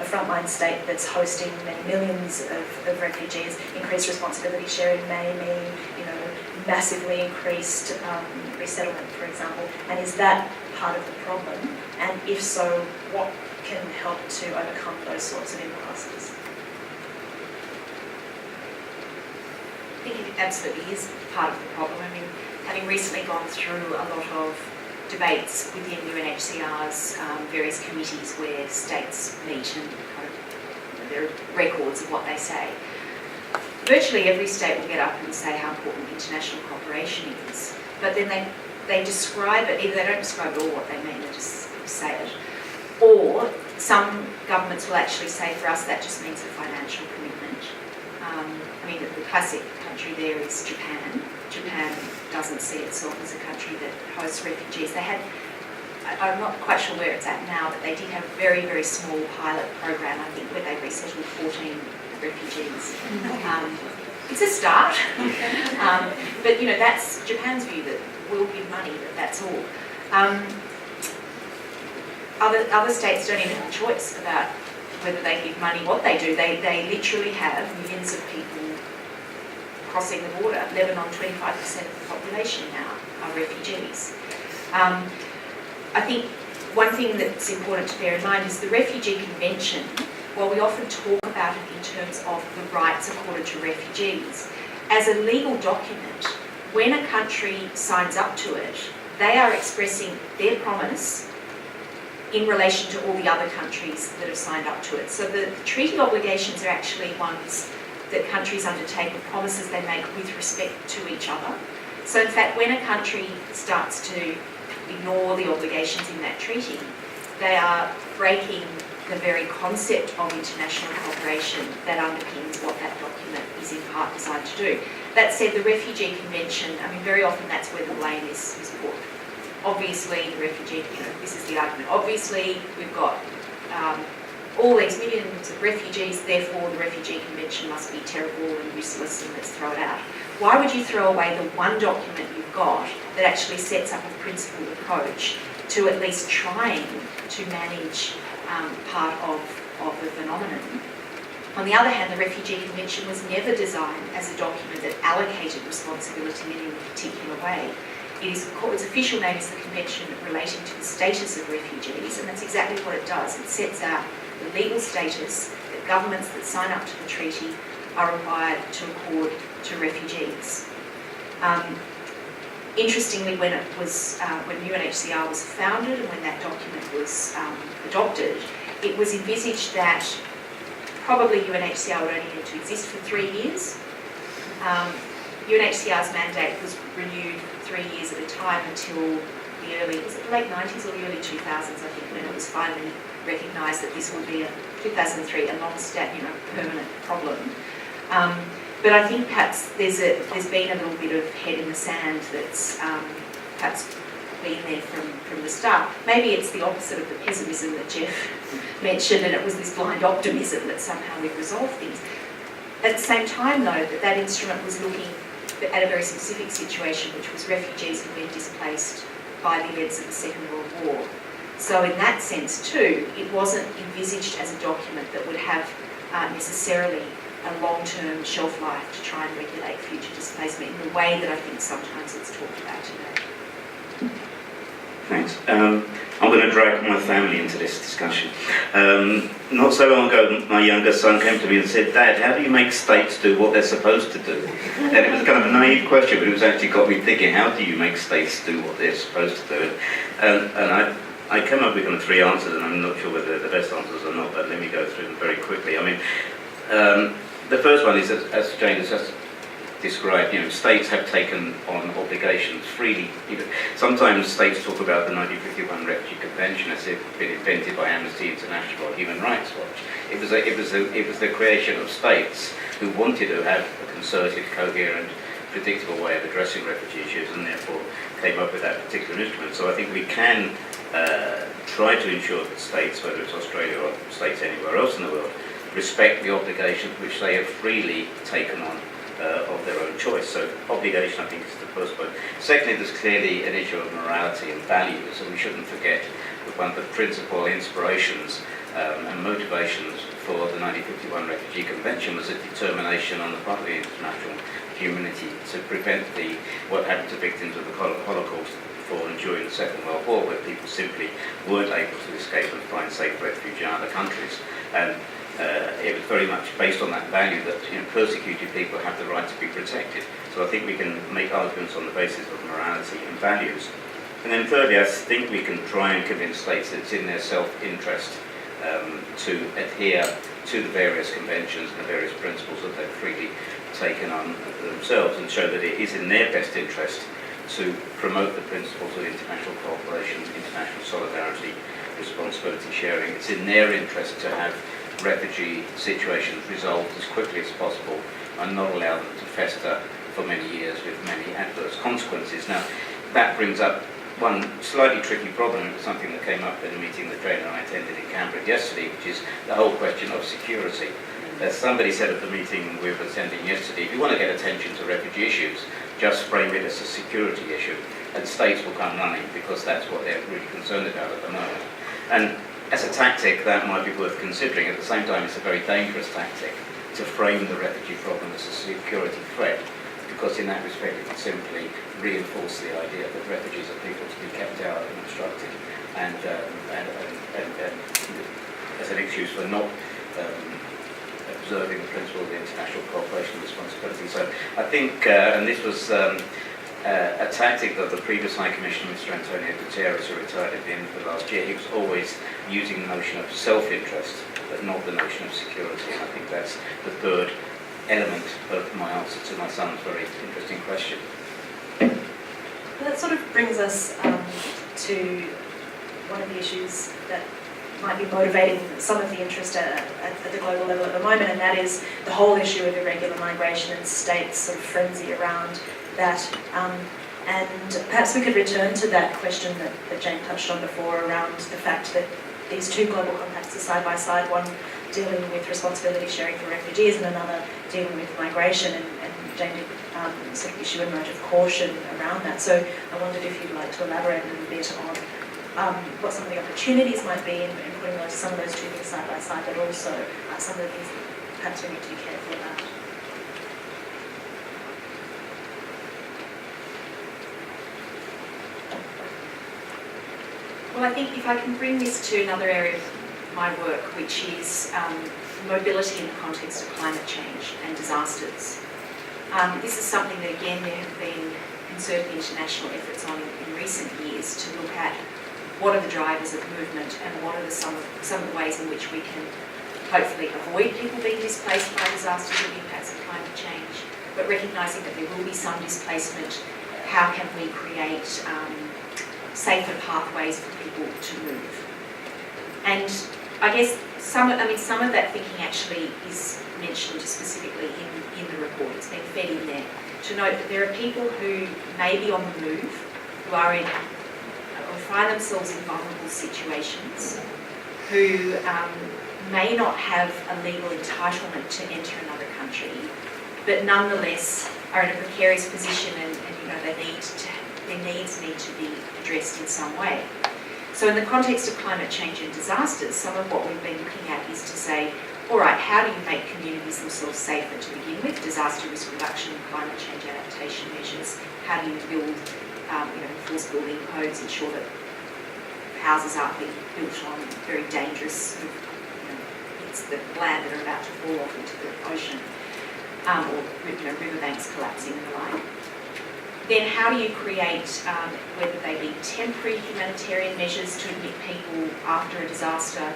S1: a frontline state that's hosting many millions of refugees, increased responsibility sharing may mean, massively increased resettlement, for example. And is that part of the problem? And if so, what can help to overcome those sorts of impasses?
S3: I think it absolutely is part of the problem. I mean, having recently gone through a lot of debates within UNHCR's various committees where states meet and there are records of what they say, virtually every state will get up and say how important international cooperation is, but then they describe it, either they don't describe at all what they mean, they just say it, or some governments will actually say, for us that just means a financial commitment. I mean, the classic country there is Japan. Japan doesn't see itself as a country that hosts refugees. They had, I'm not quite sure where it's at now, but they did have a very, very small pilot program, I think, where they resettled 14 refugees. it's a start. But that's Japan's view, that we'll give money, that's all. Other states don't even have a choice about whether they give money, what they do. They literally have millions of people crossing the border. Lebanon, 25% of the population now are refugees. I think one thing that's important to bear in mind is the Refugee Convention, while we often talk about it in terms of the rights accorded to refugees, as a legal document, when a country signs up to it, they are expressing their promise in relation to all the other countries that have signed up to it. So the treaty obligations are actually ones that countries undertake, or promises they make with respect to each other. So in fact, when a country starts to ignore the obligations in that treaty, they are breaking the very concept of international cooperation that underpins what that document is in part designed to do. That said, the Refugee Convention, very often that's where the blame is put. Obviously, the refugee, this is the argument. Obviously, we've got all these millions of refugees, therefore the Refugee Convention must be terrible and useless and let's throw it out. Why would you throw away the one document you've got that actually sets up a principled approach to at least trying to manage part of the phenomenon? On the other hand, the Refugee Convention was never designed as a document that allocated responsibility in any particular way. Its official name is the Convention relating to the status of refugees, and that's exactly what it does. It sets out the legal status that governments that sign up to the treaty are required to accord to refugees. Interestingly, when UNHCR was founded and when that document was adopted, it was envisaged that probably UNHCR would only need to exist for 3 years. UNHCR's mandate was renewed 3 years at a time until the late 90s or the early 2000s, I think, when it was finally recognised that this would be, 2003, a long-standing, permanent problem. But I think perhaps there's been a little bit of head in the sand that's perhaps been there from the start. Maybe it's the opposite of the pessimism that Jeff mentioned, and it was this blind optimism that somehow we've resolved things. At the same time, though, that instrument was looking at a very specific situation, which was refugees who'd been displaced by the events of the Second World War. So in that sense, too, it wasn't envisaged as a document that would have necessarily a long-term shelf life to try and regulate future displacement in the way that I think sometimes it's talked about today.
S2: Thanks. I'm going to drag my family into this discussion. Not so long ago, my younger son came to me and said, "Dad, how do you make states do what they're supposed to do?" And it was kind of a naive question, but it was actually got me thinking, how do you make states do what they're supposed to do? And I came up with kind of 3 answers, and I'm not sure whether they're the best answers or not, but let me go through them very quickly. The first one is, as Jane has just described, states have taken on obligations freely. Sometimes states talk about the 1951 Refugee Convention as if it had been invented by Amnesty International or Human Rights Watch. It was the creation of states who wanted to have a concerted, coherent, predictable way of addressing refugee issues, and therefore came up with that particular instrument. So I think we can try to ensure that states, whether it's Australia or states anywhere else in the world, respect the obligations which they have freely taken on of their own choice. So obligation, I think, is the first point. Secondly, there's clearly an issue of morality and values, and we shouldn't forget that one of the principal inspirations and motivations for the 1951 Refugee Convention was a determination on the part of the international community to prevent what happened to victims of the Holocaust before and during the Second World War, where people simply weren't able to escape and find safe refuge in other countries. And it was very much based on that value that persecuted people have the right to be protected. So I think we can make arguments on the basis of morality and values. And then thirdly, I think we can try and convince states that it's in their self-interest to adhere to the various conventions and the various principles that they've freely taken on themselves, and show that it is in their best interest to promote the principles of international cooperation, international solidarity, responsibility sharing. It's in their interest to have refugee situations resolved as quickly as possible and not allow them to fester for many years with many adverse consequences. Now, that brings up one slightly tricky problem. It was something that came up in a meeting that Jane and I attended in Canberra yesterday, which is the whole question of security. As somebody said at the meeting we were attending yesterday, if you want to get attention to refugee issues, just frame it as a security issue, and states will come running because that's what they're really concerned about at the moment. And as a tactic, that might be worth considering. At the same time, it's a very dangerous tactic to frame the refugee problem as a security threat, because in that respect it would simply reinforce the idea that refugees are people to be kept out and obstructed, and as an excuse for not observing the principle of international cooperation and responsibility. So I think, and this was a tactic that the previous High Commissioner, Mr. Antonio Guterres, who retired at the end of last year, he was always using the notion of self-interest, but not the notion of security. And I think that's the third element of my answer to my son's very interesting question.
S1: Well, that sort of brings us to one of the issues that might be motivating some of the interest at the global level at the moment, and that is the whole issue of irregular migration and states' sort of frenzy around that. And perhaps we could return to that question that Jane touched on before around the fact that these two global compacts are side by side, one dealing with responsibility sharing for refugees and another dealing with migration, and Jane did sort of issue a note of caution around that. So I wondered if you'd like to elaborate a little bit on what some of the opportunities might be in putting some of those two things side by side, but also some of the things that perhaps we need to be careful about.
S3: Well, I think if I can bring this to another area of my work, which is mobility in the context of climate change and disasters. This is something that, again, there have been concerted international efforts on in recent years to look at what are the drivers of movement and what are some of the ways in which we can hopefully avoid people being displaced by disasters or the impacts of climate change, but recognising that there will be some displacement. How can we create safer pathways for people to move? And I guess some of that thinking actually is mentioned specifically in the report. It's been fed in there to note that there are people who may be on the move, who are in or find themselves in vulnerable situations, who may not have a legal entitlement to enter another country, but nonetheless are in a precarious position, and their needs need to be addressed in some way. So in the context of climate change and disasters, some of what we've been looking at is to say, all right, how do you make communities themselves safer to begin with? Disaster risk reduction and climate change adaptation measures. How do you build, enforce building codes, ensure that houses aren't being built on very dangerous, it's the land that are about to fall off into the ocean, or riverbanks collapsing and the like. Then how do you create, whether they be temporary humanitarian measures to admit people after a disaster,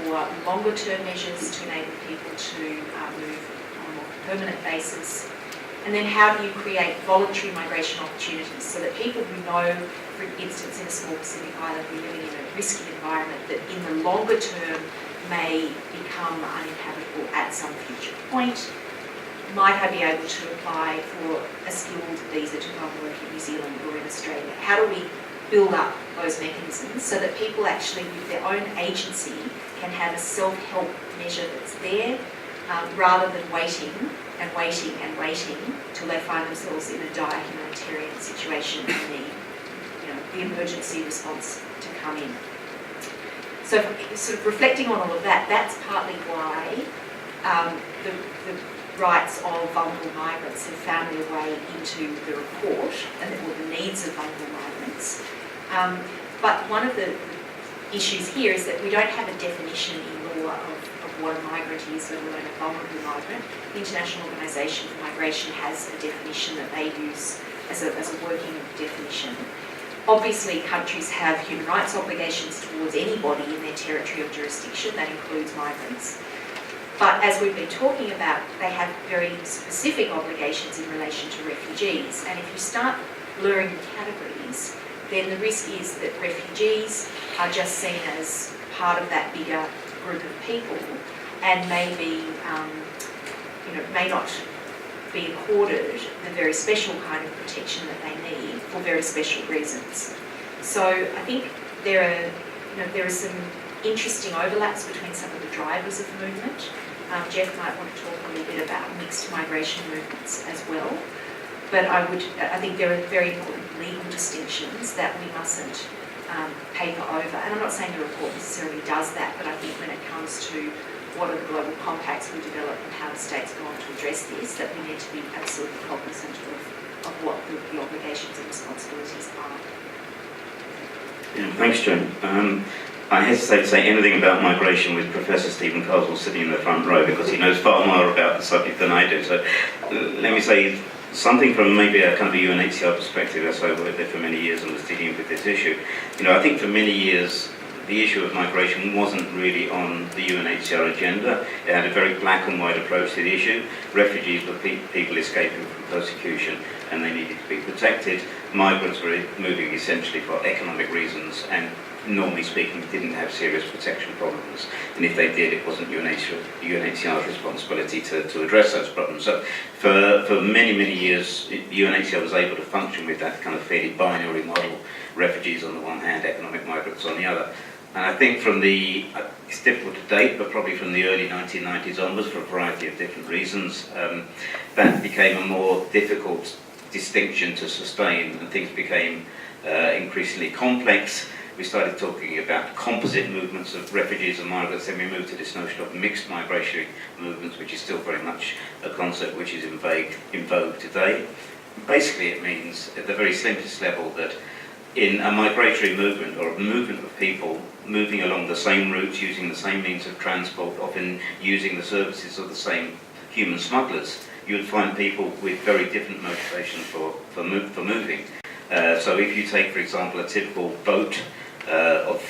S3: or longer term measures to enable people to move on a more permanent basis? And then how do you create voluntary migration opportunities so that people who know, for instance, in a small Pacific island who are living in a risky environment, that in the longer term may become uninhabitable at some future point? Might I be able to apply for a skilled visa to come work in New Zealand or in Australia? How do we build up those mechanisms so that people actually, with their own agency, can have a self-help measure that's there, rather than waiting till they find themselves in a dire humanitarian situation and need, the emergency response to come in. So, sort of reflecting on all of that, that's partly why the rights of vulnerable migrants have found their way into the report, and the needs of vulnerable migrants. But one of the issues here is that we don't have a definition in law of what a migrant is, let alone a vulnerable migrant. The International Organisation for Migration has a definition that they use as a working definition. Obviously, countries have human rights obligations towards anybody in their territory of jurisdiction, that includes migrants. But as we've been talking about, they have very specific obligations in relation to refugees. And if you start blurring the categories, then the risk is that refugees are just seen as part of that bigger group of people and may not be accorded the very special kind of protection that they need for very special reasons. So I think there are some interesting overlaps between some of the drivers of movement. Jeff might want to talk a little bit about mixed migration movements as well. But I think there are very important legal distinctions that we mustn't paper over. And I'm not saying the report necessarily does that, but I think when it comes to what are the global compacts we develop and how the states go on to address this, that we need to be absolutely cognizant of what the obligations and responsibilities are.
S2: Yeah, thanks, Joan. I hesitate to say anything about migration with Professor Stephen Kaldor sitting in the front row because he knows far more about the subject than I do. So let me say something from maybe a kind of a UNHCR perspective, as I worked there for many years and was dealing with this issue. I think for many years the issue of migration wasn't really on the UNHCR agenda. It had a very black and white approach to the issue. Refugees were people escaping from persecution and they needed to be protected. Migrants were moving essentially for economic reasons and normally speaking didn't have serious protection problems, and if they did, it wasn't UNHCR's responsibility to address those problems. So for many years, UNHCR was able to function with that kind of fairly binary model, refugees on the one hand, economic migrants on the other. And I think it's difficult to date, but probably from the early 1990s onwards, for a variety of different reasons, that became a more difficult distinction to sustain, and things became increasingly complex. We started talking about composite movements of refugees and migrants, then we moved to this notion of mixed migratory movements, which is still very much a concept which is in vogue today. Basically, it means, at the very simplest level, that in a migratory movement, or a movement of people moving along the same routes, using the same means of transport, often using the services of the same human smugglers, you would find people with very different motivations for moving. So if you take, for example, a typical boat of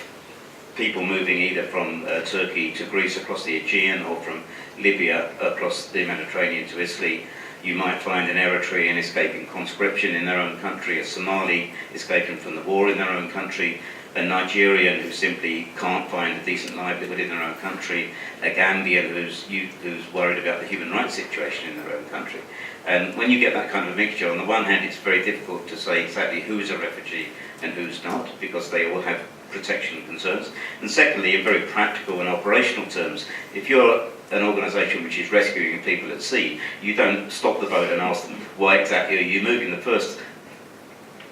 S2: people moving either from Turkey to Greece across the Aegean or from Libya across the Mediterranean to Italy, you might find an Eritrean escaping conscription in their own country, a Somali escaping from the war in their own country, a Nigerian who simply can't find a decent livelihood in their own country, a Gambian who's worried about the human rights situation in their own country. And when you get that kind of mixture, on the one hand, it's very difficult to say exactly who's a refugee and who's not, because they all have protection concerns. And secondly, in very practical and operational terms, if you're an organisation which is rescuing people at sea, you don't stop the boat and ask them, why exactly are you moving? The first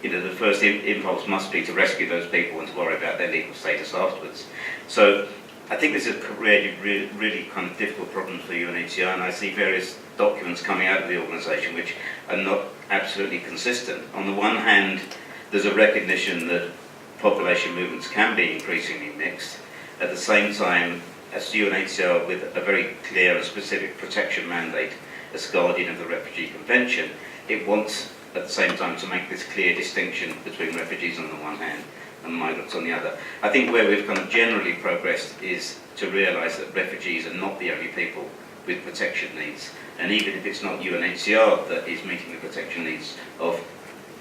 S2: impulse must be to rescue those people and to worry about their legal status afterwards. So I think this is a really kind of difficult problem for UNHCR, and I see various documents coming out of the organisation which are not absolutely consistent. On the one hand, there's a recognition that population movements can be increasingly mixed. At the same time, as UNHCR, with a very clear and specific protection mandate as guardian of the Refugee Convention, it wants at the same time to make this clear distinction between refugees on the one hand and migrants on the other. I think where we've kind of generally progressed is to realise that refugees are not the only people with protection needs, and even if it's not UNHCR that is meeting the protection needs of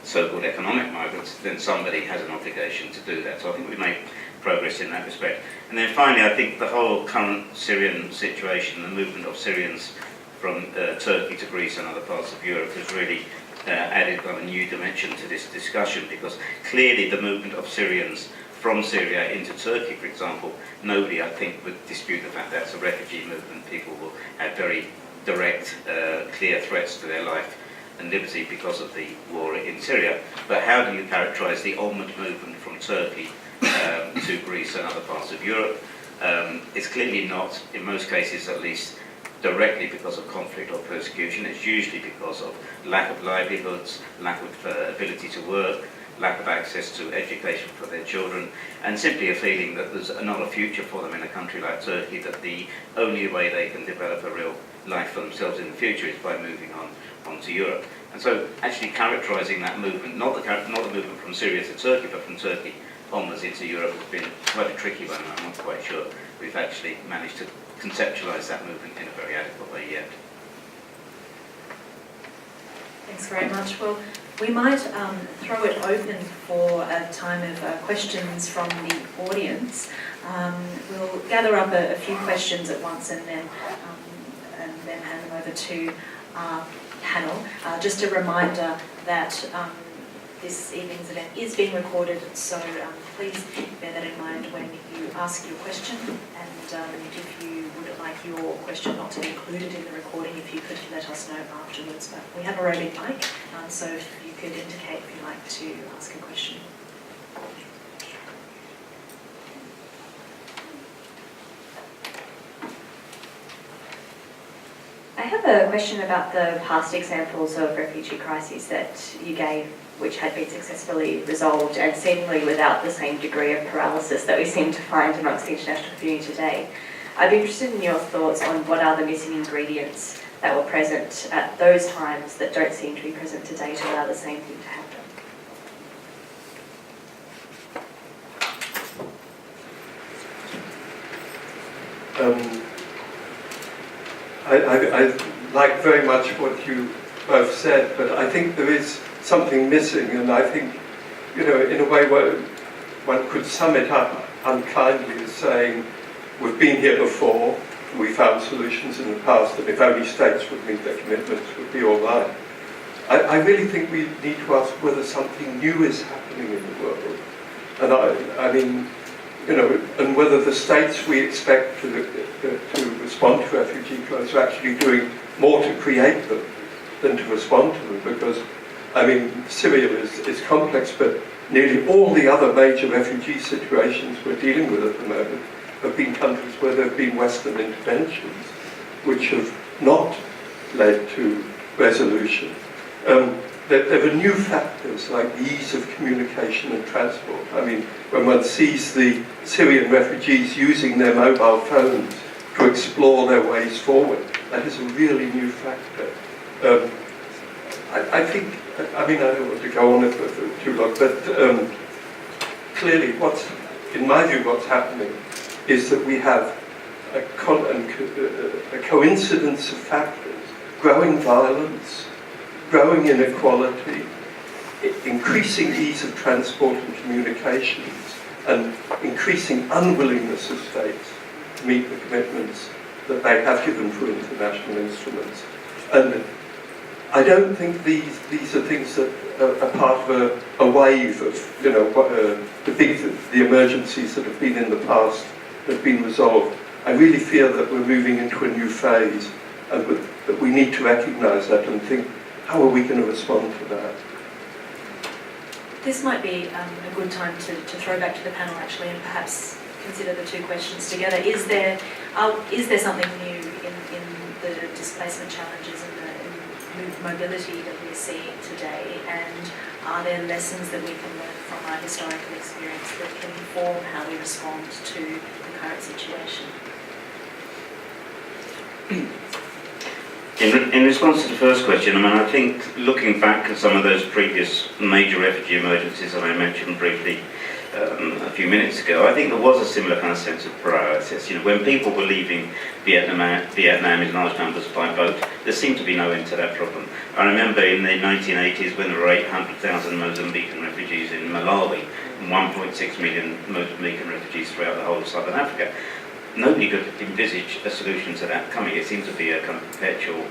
S2: so-called economic migrants, then somebody has an obligation to do that. So I think we've made progress in that respect. And then finally, I think the whole current Syrian situation, the movement of Syrians from Turkey to Greece and other parts of Europe has really added a new dimension to this discussion, because clearly the movement of Syrians from Syria into Turkey, for example, nobody, I think, would dispute the fact that it's a refugee movement. People will have very direct, clear threats to their life and liberty because of the war in Syria. But how do you characterise the onward movement from Turkey to Greece and other parts of Europe? It's clearly not, in most cases at least, directly because of conflict or persecution. It's usually because of lack of livelihoods, lack of ability to work, lack of access to education for their children, and simply a feeling that there's not a future for them in a country like Turkey, that the only way they can develop a real life for themselves in the future is by moving on to Europe. And so actually characterising that movement, not the movement from Syria to Turkey, but from Turkey onwards into Europe, has been quite a tricky one, and I'm not quite sure we've actually managed to conceptualise that movement in a very adequate way yet.
S1: Thanks very much. Well, we might throw it open for a time of questions from the audience. We'll gather up a few questions at once and then hand them over to our panel. Just a reminder that this evening's event is being recorded, so please bear that in mind when you ask your question. And if you would like your question not to be included in the recording, if you could let us know afterwards. But we have a roving mic, so if you could indicate if you'd like to ask a question.
S4: I have a question about the past examples of refugee crises that you gave, which had been successfully resolved and seemingly without the same degree of paralysis that we seem to find amongst the international community today. I'd be interested in your thoughts on what are the missing ingredients that were present at those times that don't seem to be present today to allow the same thing to happen.
S5: I like very much what you both said, but I think there is something missing, and I think, in a way one could sum it up unkindly as saying, we've been here before, we found solutions in the past, and if only states would meet their commitments, would be all right. I really think we need to ask whether something new is happening in the world, and I mean, and whether the states we expect to respond to refugee flows are actually doing more to create them than to respond to them, because, I mean, Syria is complex, but nearly all the other major refugee situations we're dealing with at the moment have been countries where there have been Western interventions, which have not led to resolution. There are new factors like the ease of communication and transport. I mean, when one sees the Syrian refugees using their mobile phones to explore their ways forward, that is a really new factor. I think, I mean, I don't want to go on it for too long, but clearly in my view, what's happening is that we have a coincidence of factors: growing violence, growing inequality, increasing ease of transport and communications, and increasing unwillingness of states to meet the commitments that they have given for international instruments. And I don't think these are things that are part of a wave of, the emergencies that have been in the past that have been resolved. I really fear that we're moving into a new phase, and that we need to recognise that and think, how are we going to respond to that?
S1: This might be a good time to throw back to the panel actually, and perhaps consider the two questions together. Is there something new in the displacement challenges and the mobility that we're seeing today, and are there lessons that we can learn from our historical experience that can inform how we respond to the current situation?
S2: In response to the first question, I mean, I think looking back at some of those previous major refugee emergencies that I mentioned briefly a few minutes ago, I think there was a similar kind of sense of paralysis. When people were leaving Vietnam in large numbers by boat, there seemed to be no end to that problem. I remember in the 1980s when there were 800,000 Mozambican refugees in Malawi and 1.6 million Mozambican refugees throughout the whole of Southern Africa. Nobody could envisage a solution to that coming. It seemed to be a kind of perpetual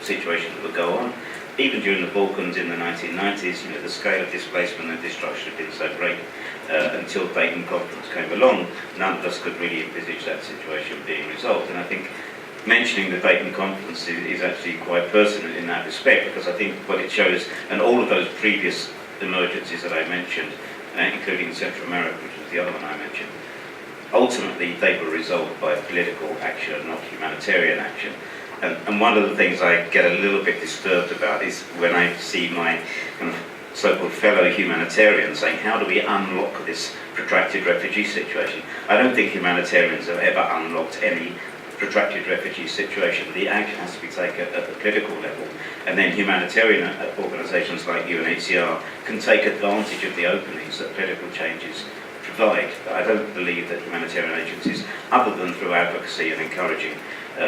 S2: situation that would go on. Even during the Balkans in the 1990s, the scale of displacement and destruction had been so great until the Dayton Conference came along. None of us could really envisage that situation being resolved. And I think mentioning the Dayton Conference is actually quite pertinent in that respect, because I think what it shows, and all of those previous emergencies that I mentioned, including Central America, which was the other one I mentioned, ultimately they were resolved by political action, not humanitarian action. And one of the things I get a little bit disturbed about is when I see my kind of so-called fellow humanitarians saying, how do we unlock this protracted refugee situation? I don't think humanitarians have ever unlocked any protracted refugee situation. The action has to be taken at the political level, and then humanitarian organisations like UNHRC can take advantage of the openings that political changes provide. But I don't believe that humanitarian agencies, other than through advocacy and encouraging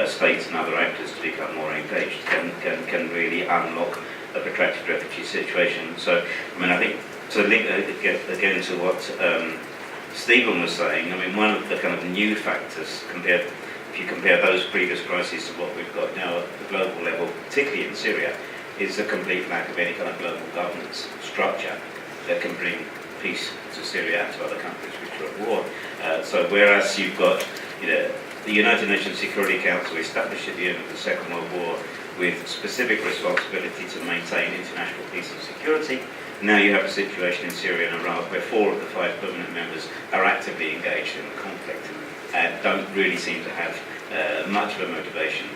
S2: states and other actors to become more engaged, can really unlock a protracted refugee situation. So, I mean, I think to link again to what Stephen was saying, I mean, one of the kind of new factors if you compare those previous crises to what we've got now at the global level, particularly in Syria, is the complete lack of any kind of global governance structure that can bring peace to Syria and to other countries which are at war. So whereas you've got the United Nations Security Council established at the end of the Second World War with specific responsibility to maintain international peace and security, now you have a situation in Syria and Iraq where 4 of the 5 permanent members are actively engaged in the conflict and don't really seem to have much of a motivation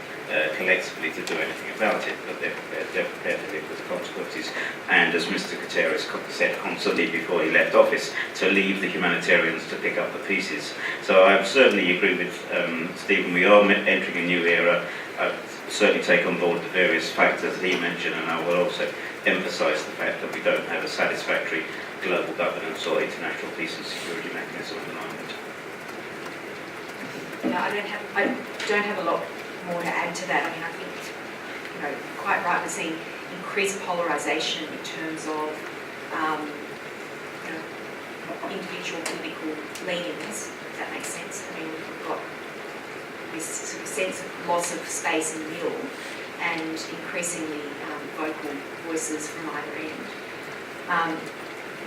S2: collectively to do anything about it, but they're prepared to live with the consequences. And as Mr. Guterres said constantly before he left office, to leave the humanitarians to pick up the pieces. So I certainly agree with Stephen. We are entering a new era. I certainly take on board the various factors that he mentioned, and I will also emphasise the fact that we don't have a satisfactory global governance or international peace and security mechanism at the moment.
S3: Yeah, I don't have a lot more to add to that. I mean, I think, quite right, we're seeing increased polarisation in terms of, individual political leanings, if that makes sense. I mean, we've got this sort of sense of loss of space in the middle and increasingly vocal voices from either end.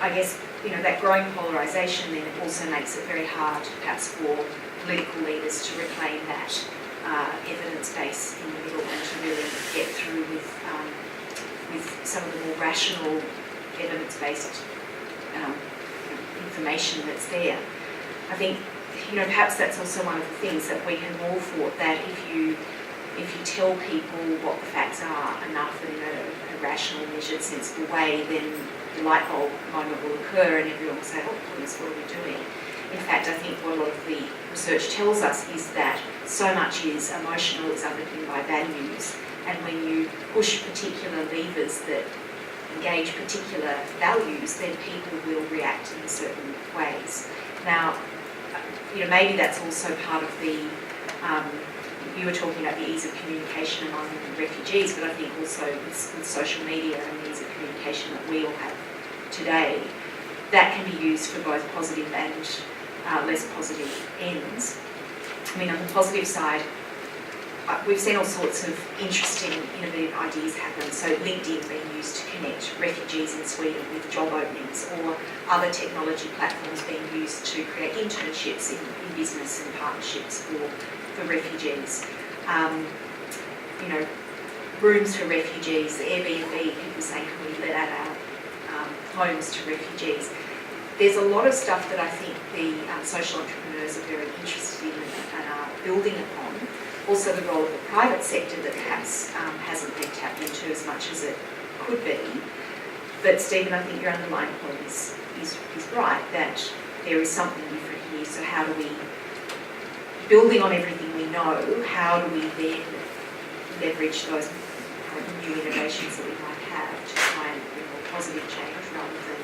S3: I guess, that growing polarisation then also makes it very hard, perhaps, for political leaders to reclaim that evidence base in the middle and to really get through with some of the more rational evidence-based information that's there. I think, perhaps that's also one of the things that we have all thought, that if you tell people what the facts are enough and in a rational, measured, sensible way, then the light bulb moment will occur and everyone will say, oh goodness, what are we doing? In fact, I think what a lot of the research tells us is that so much is emotional, it's underpinned by values, and when you push particular levers that engage particular values, then people will react in certain ways. Now, maybe that's also part of the, you were talking about the ease of communication among refugees, but I think also with social media and the ease of communication that we all have today, that can be used for both positive and less positive ends. I mean, on the positive side, we've seen all sorts of interesting, innovative ideas happen. So LinkedIn being used to connect refugees in Sweden with job openings, or other technology platforms being used to create internships in business and partnerships for refugees. Rooms for refugees, Airbnb, people saying, can we let out our homes to refugees? There's a lot of stuff that I think the social entrepreneurs are very interested in and are building upon. Also the role of the private sector that perhaps hasn't been tapped into as much as it could be. But Stephen, I think your underlying point is right, that there is something different here. So how do we, building on everything we know, how do we then leverage those new innovations that we might have to try and bring more positive change rather than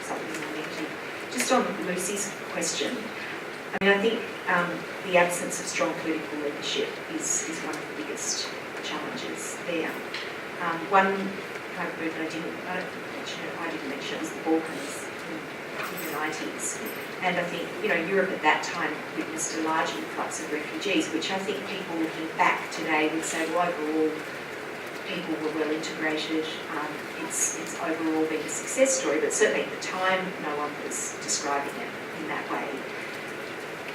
S3: something more negative? Just on Lucy's question, I mean, I think the absence of strong political leadership is one of the biggest challenges there. One kind of movement I didn't mention was the Balkans in the 90s. And I think, Europe at that time witnessed a large influx of refugees, which I think people looking back today would say, well, overall, people were well integrated. It's overall been a success story, but certainly at the time, no one was describing it in that way.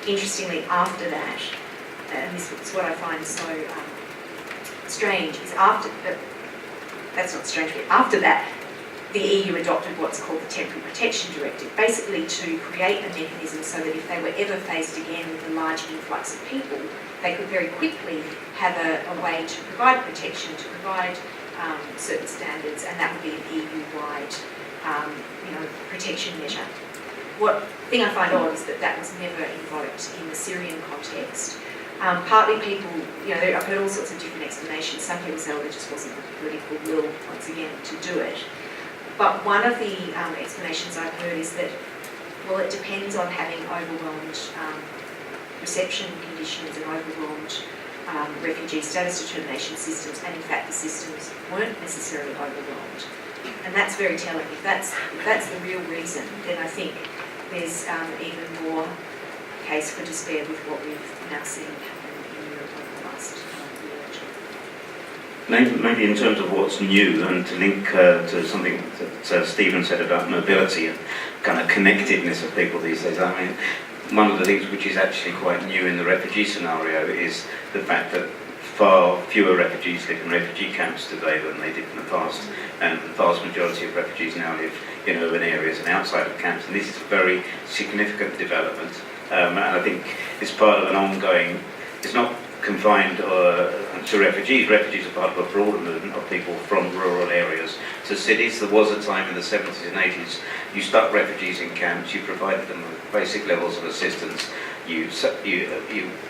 S3: Interestingly, after that, and this is what I find so strange, is that's not strange, but after that, the EU adopted what's called the Temporary Protection Directive, basically to create a mechanism so that if they were ever faced again with a large influx of people, they could very quickly have a way to provide protection, to provide certain standards, and that would be an EU-wide protection measure. What thing I find odd is that was never invoked in the Syrian context. Partly people, I've heard all sorts of different explanations. Some people say, well, there just wasn't the political will, once again, to do it. But one of the explanations I've heard is that, well, it depends on having overwhelmed reception conditions and overwhelmed refugee status determination systems, and in fact the systems weren't necessarily overwhelmed. And that's very telling. If that's the real reason, then I think there's even more case for despair with what we've now seen happen in Europe over the last year or two.
S2: maybe in terms of what's new, and to link to something that Stephen said about mobility and kind of connectedness of people these days. I mean, one of the things which is actually quite new in the refugee scenario is the fact that far fewer refugees live in refugee camps today than they did in the past, and the vast majority of refugees now live in urban areas and outside of camps, and this is a very significant development, and I think it's part of an ongoing, it's not confined to refugees. Refugees are part of a broader movement of people from rural areas to cities. There was a time in the 70s and 80s, you stuck refugees in camps, you provided them with basic levels of assistance, you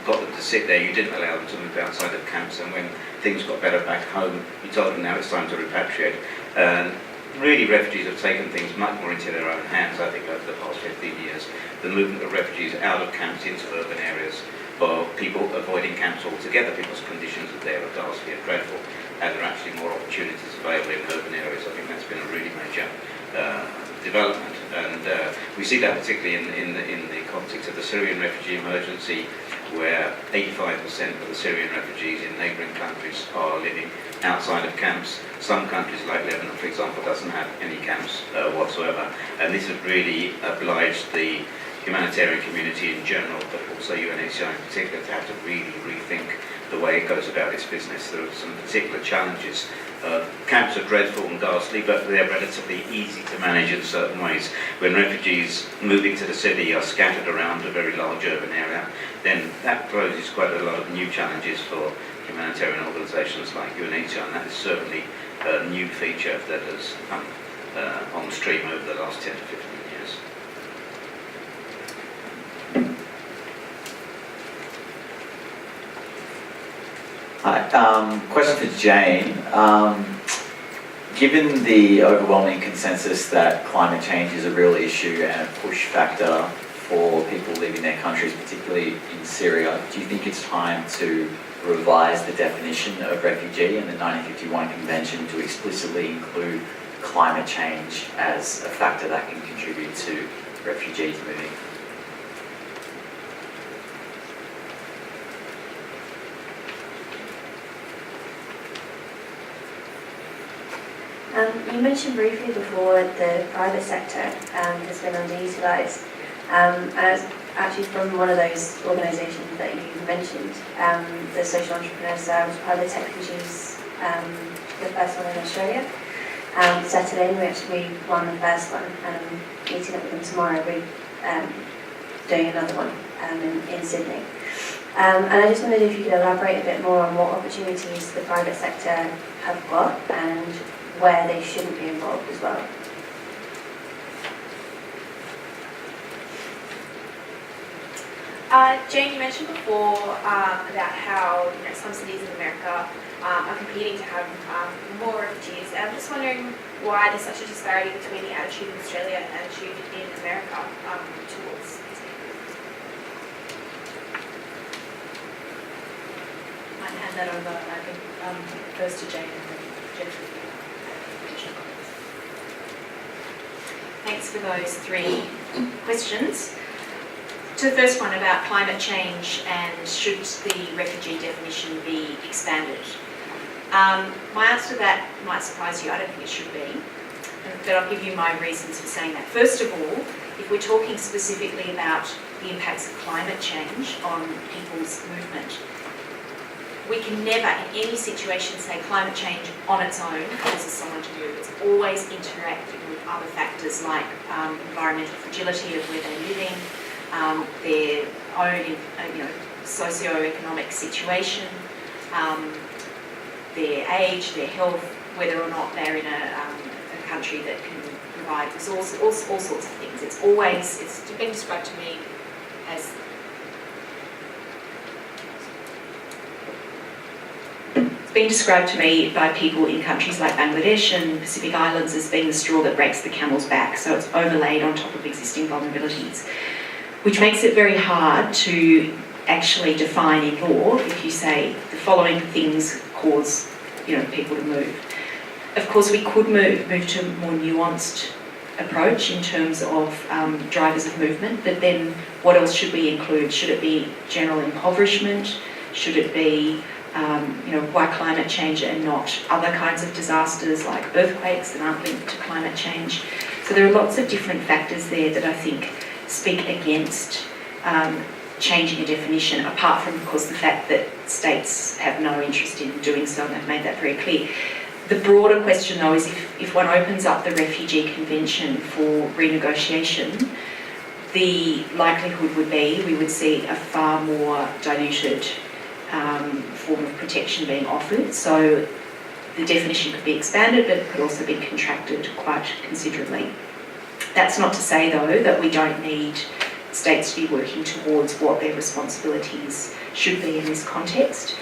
S2: got them to sit there, you didn't allow them to move outside of camps, and when things got better back home, you told them now it's time to repatriate. And really, refugees have taken things much more into their own hands, I think, over the past 15 years. The movement of refugees out of camps into urban areas, or people avoiding camps altogether because conditions there are ghastly and dreadful, and there are actually more opportunities available in urban areas. I think that's been a really major development, and we see that particularly in the context of the Syrian refugee emergency, where 85% of the Syrian refugees in neighbouring countries are living outside of camps. Some countries, like Lebanon, for example, doesn't have any camps whatsoever, and this has really obliged the humanitarian community in general, but also UNHRC in particular, to have to really rethink the way it goes about its business. There are some particular challenges. Camps are dreadful and ghastly, but they're relatively easy to manage in certain ways. When refugees moving to the city are scattered around a very large urban area, then that poses quite a lot of new challenges for humanitarian organisations like UNHRC, and that is certainly a new feature that has come on stream over the last 10 to 15 years.
S6: Hi, question for Jane. Given the overwhelming consensus that climate change is a real issue and a push factor for people leaving their countries, particularly in Syria, do you think it's time to revise the definition of refugee in the 1951 Convention to explicitly include climate change as a factor that can contribute to refugees moving?
S4: You mentioned briefly before the private sector has been underutilised, and I was actually from one of those organisations that you mentioned, the Social Entrepreneurs Private Tech Refugees, the first one in Australia. Saturday, we actually won the first one, meeting up with them tomorrow. We're doing another one in Sydney. And I just wondered if you could elaborate a bit more on what opportunities the private sector have got and where they shouldn't be involved as well.
S3: Jane, you mentioned before about how some cities in America are competing to have more refugees. I'm just wondering why there's such a disparity between the attitude in Australia and the attitude in America towards these people.
S1: I hand that over, I think, first to Jane and then Jeff.
S3: Thanks for those three questions. To the first one about climate change and should the refugee definition be expanded. My answer to that might surprise you. I don't think it should be, but I'll give you my reasons for saying that. First of all, if we're talking specifically about the impacts of climate change on people's movement, we can never in any situation say climate change on its own causes someone to move. It's always interacting with other factors like environmental fragility of where they're living, their own socio-economic situation, their age, their health, whether or not they're in a country that can provide resources, all sorts of things. It's been described to me as been described to me by people in countries like Bangladesh and Pacific Islands as being the straw that breaks the camel's back. So it's overlaid on top of existing vulnerabilities, which makes it very hard to actually define in law if you say the following things cause people to move. Of course, we could move to a more nuanced approach in terms of drivers of movement, but then what else should we include? Should it be general impoverishment? Should it be why climate change and not other kinds of disasters like earthquakes that aren't linked to climate change. So there are lots of different factors there that I think speak against changing a definition, apart from, of course, the fact that states have no interest in doing so, and they've made that very clear. The broader question, though, is if one opens up the Refugee Convention for renegotiation, the likelihood would be we would see a far more diluted form of protection being offered. So the definition could be expanded, but it could also be contracted quite considerably. That's not to say, though, that we don't need states to be working towards what their responsibilities should be in this context.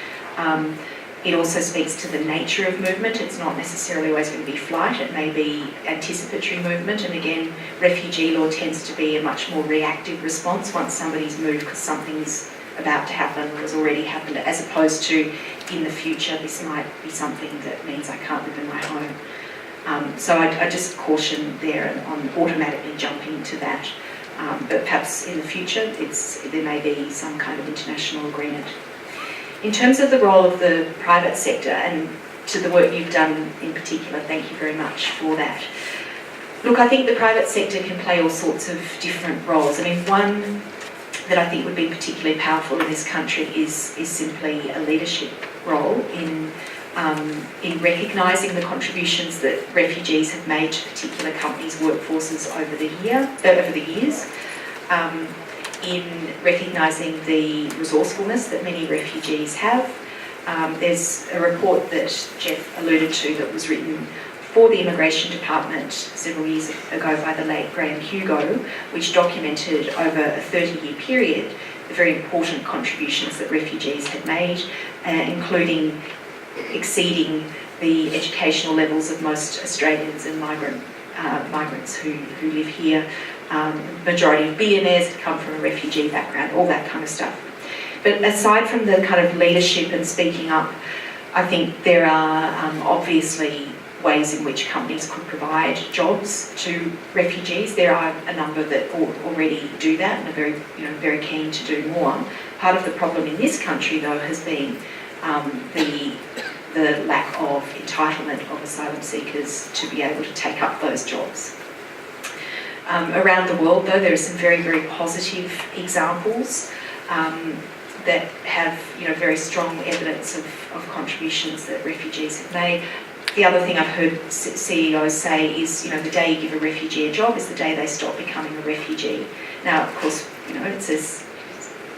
S3: It also speaks to the nature of movement. It's not necessarily always going to be flight. It may be anticipatory movement. And again, refugee law tends to be a much more reactive response once somebody's moved because something's about to happen or has already happened, as opposed to in the future, this might be something that means I can't live in my home. So I just caution there on automatically jumping to that. But perhaps in the future, there may be some kind of international agreement. In terms of the role of the private sector and to the work you've done in particular, thank you very much for that. Look, I think the private sector can play all sorts of different roles. I mean, one that I think would be particularly powerful in this country is simply a leadership role in recognising the contributions that refugees have made to particular companies' workforces over the years, in recognising the resourcefulness that many refugees have. There's a report that Jeff alluded to that was written for the Immigration Department several years ago by the late Graham Hugo, which documented over a 30-year period the very important contributions that refugees had made, including exceeding the educational levels of most Australians and migrants who live here. Majority of billionaires had come from a refugee background, all that kind of stuff. But aside from the kind of leadership and speaking up, I think there are obviously ways in which companies could provide jobs to refugees. There are a number that already do that and are very keen to do more. Part of the problem in this country, though, has been the lack of entitlement of asylum seekers to be able to take up those jobs. Around the world, though, there are some very, very positive examples that have, very strong evidence of contributions that refugees have made. The other thing I've heard CEOs say is, the day you give a refugee a job is the day they stop becoming a refugee. Now, of course, it's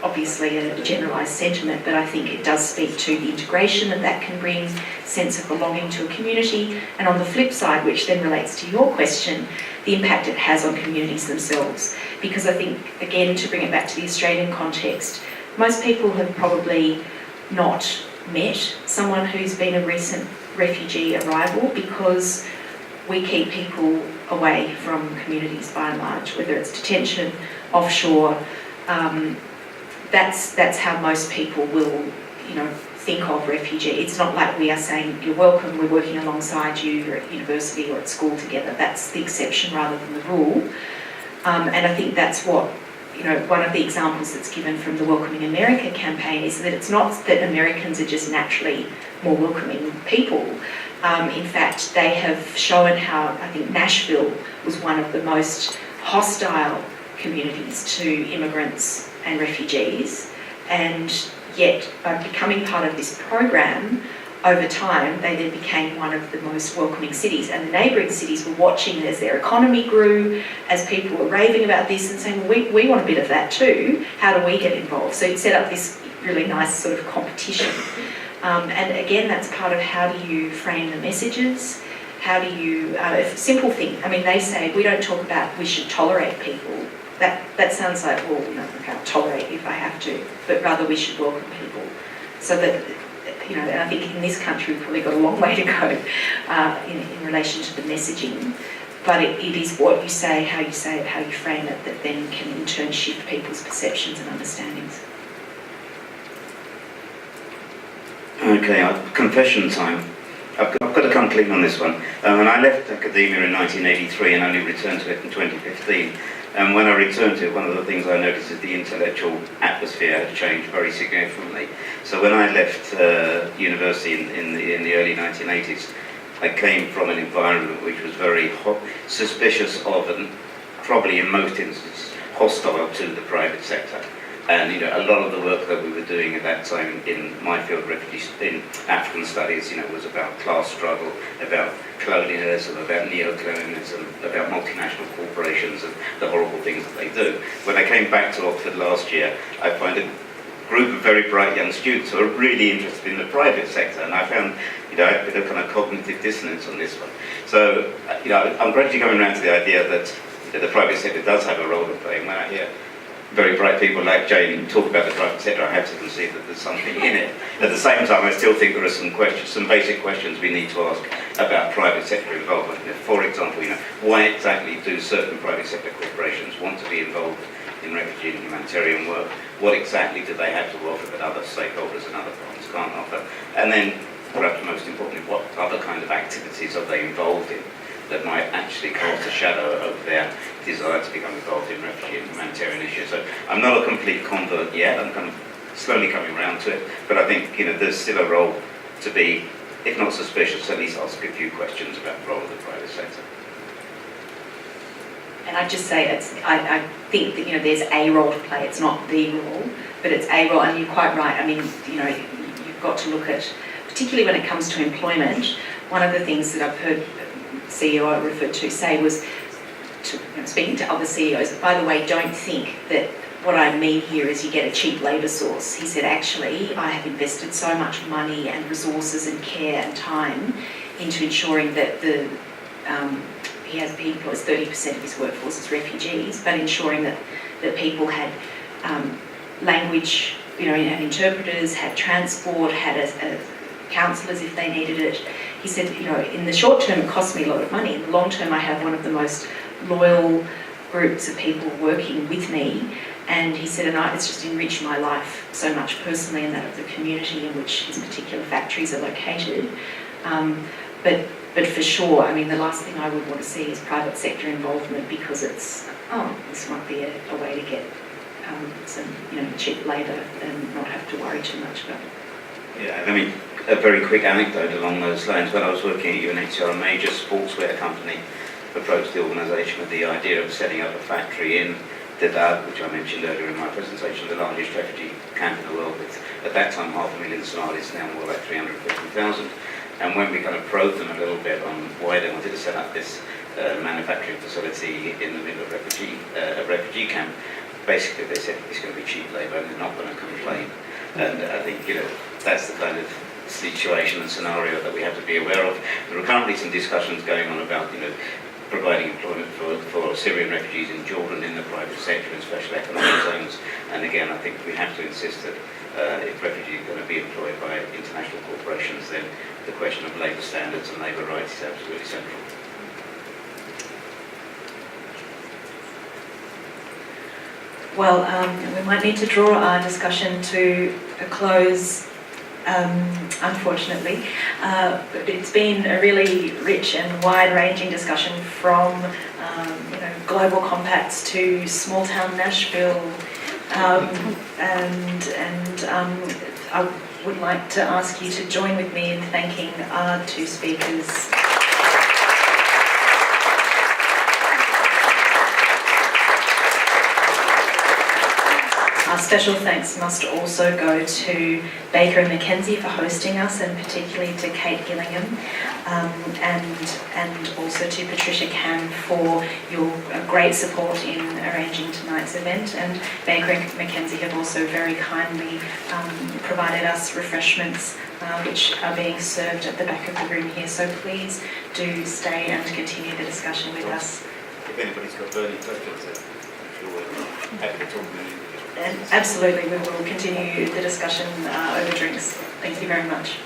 S3: obviously a generalised sentiment, but I think it does speak to the integration that can bring, sense of belonging to a community, and on the flip side, which then relates to your question, the impact it has on communities themselves. Because I think, again, to bring it back to the Australian context, most people have probably not met someone who's been a recent refugee arrival because we keep people away from communities by and large, whether it's detention, offshore. That's how most people will, think of refugee. It's not like we are saying, you're welcome, we're working alongside you, you're at university or at school together. That's the exception rather than the rule. And I think that's what, one of the examples that's given from the Welcoming America campaign is that it's not that Americans are just naturally more welcoming people. In fact, they have shown how, I think Nashville was one of the most hostile communities to immigrants and refugees, and yet by becoming part of this program, over time they then became one of the most welcoming cities, and the neighbouring cities were watching as their economy grew, as people were raving about this and saying, well, we want a bit of that too, how do we get involved? So it set up this really nice sort of competition. And again, that's part of how do you frame the messages, how do you, simple thing, they say we don't talk about we should tolerate people. That sounds like, well, I'll tolerate if I have to, but rather we should welcome people. So that, and I think in this country we've probably got a long way to go in relation to the messaging, but it is what you say, how you say it, how you frame it, that then can in turn shift people's perceptions and understandings.
S2: Okay, confession time. I've got to come clean on this one. When I left academia in 1983 and only returned to it in 2015, And when I returned to it, one of the things I noticed is the intellectual atmosphere had changed very significantly. So when I left university in the early 1980s, I came from an environment which was very suspicious of, and probably in most instances, hostile to the private sector. And a lot of the work that we were doing at that time in my field, in African studies, was about class struggle, about colonialism, about neo-colonialism, about multinational corporations and the horrible things that they do. When I came back to Oxford last year, I found a group of very bright young students who are really interested in the private sector, and I found a bit of kind of cognitive dissonance on this one. So I'm gradually coming around to the idea that the private sector does have a role to play. And when I hear very bright people like Jane talk about the private sector, I have to concede that there's something in it. At the same time, I still think there are some basic questions we need to ask about private sector involvement. For example, why exactly do certain private sector corporations want to be involved in refugee and humanitarian work? What exactly do they have to offer that other stakeholders and other partners can't offer? And then, perhaps most importantly, what other kind of activities are they involved in that might actually cast a shadow over their desire to become involved in refugee and humanitarian issues. So I'm not a complete convert yet, I'm kind of slowly coming around to it, but I think there's still a role to be, if not suspicious, at least ask a few questions about the role of the private sector.
S3: And I'd just say I think that there's a role to play. It's not the role, but it's a role. And you're quite right. I mean, you've got to look at, particularly when it comes to employment. One of the things that I've heard CEO I referred to say was, speaking to other CEOs, by the way, don't think that what I mean here is you get a cheap labour source. He said, actually, I have invested so much money and resources and care and time into ensuring that he employs 30% of his workforce as refugees, but ensuring that people had language, had interpreters, had transport, had counsellors if they needed it. He said, in the short term it costs me a lot of money. In the long term I have one of the most loyal groups of people working with me. And he said, it's just enriched my life so much personally and that of the community in which his particular factories are located. But for sure, I mean, the last thing I would want to see is private sector involvement, because this might be a way to get some cheap labour and not have to worry too much about it.
S2: Yeah, I mean, a very quick anecdote along those lines. When I was working at UNHRC, a major sportswear company approached the organisation with the idea of setting up a factory in theyre, which I mentioned earlier in my presentation, the largest refugee camp in the world, with at that time 500,000 Somalis, now more like 350,000. And when we kind of probed them a little bit on why they wanted to set up this manufacturing facility in the middle of a refugee camp, basically they said it's going to be cheap labour and they're not going to complain. And I think that's the kind of situation and scenario that we have to be aware of. There are currently some discussions going on about providing employment for Syrian refugees in Jordan in the private sector in special economic zones. And again, I think we have to insist that if refugees are going to be employed by international corporations, then the question of labour standards and labour rights is absolutely central.
S1: Well, we might need to draw our discussion to a close, unfortunately. But it's been a really rich and wide-ranging discussion from global compacts to small-town Nashville, and I would like to ask you to join with me in thanking our two speakers. Our special thanks must also go to Baker and McKenzie for hosting us, and particularly to Kate Gillingham, and also to Patricia Cam for your great support in arranging tonight's event. And Baker and McKenzie have also very kindly provided us refreshments, which are being served at the back of the room here. So please do stay and continue the discussion with us.
S2: If anybody's got burning questions, I'm sure we're happy to talk to them.
S1: And absolutely, we will continue the discussion over drinks. Thank you very much.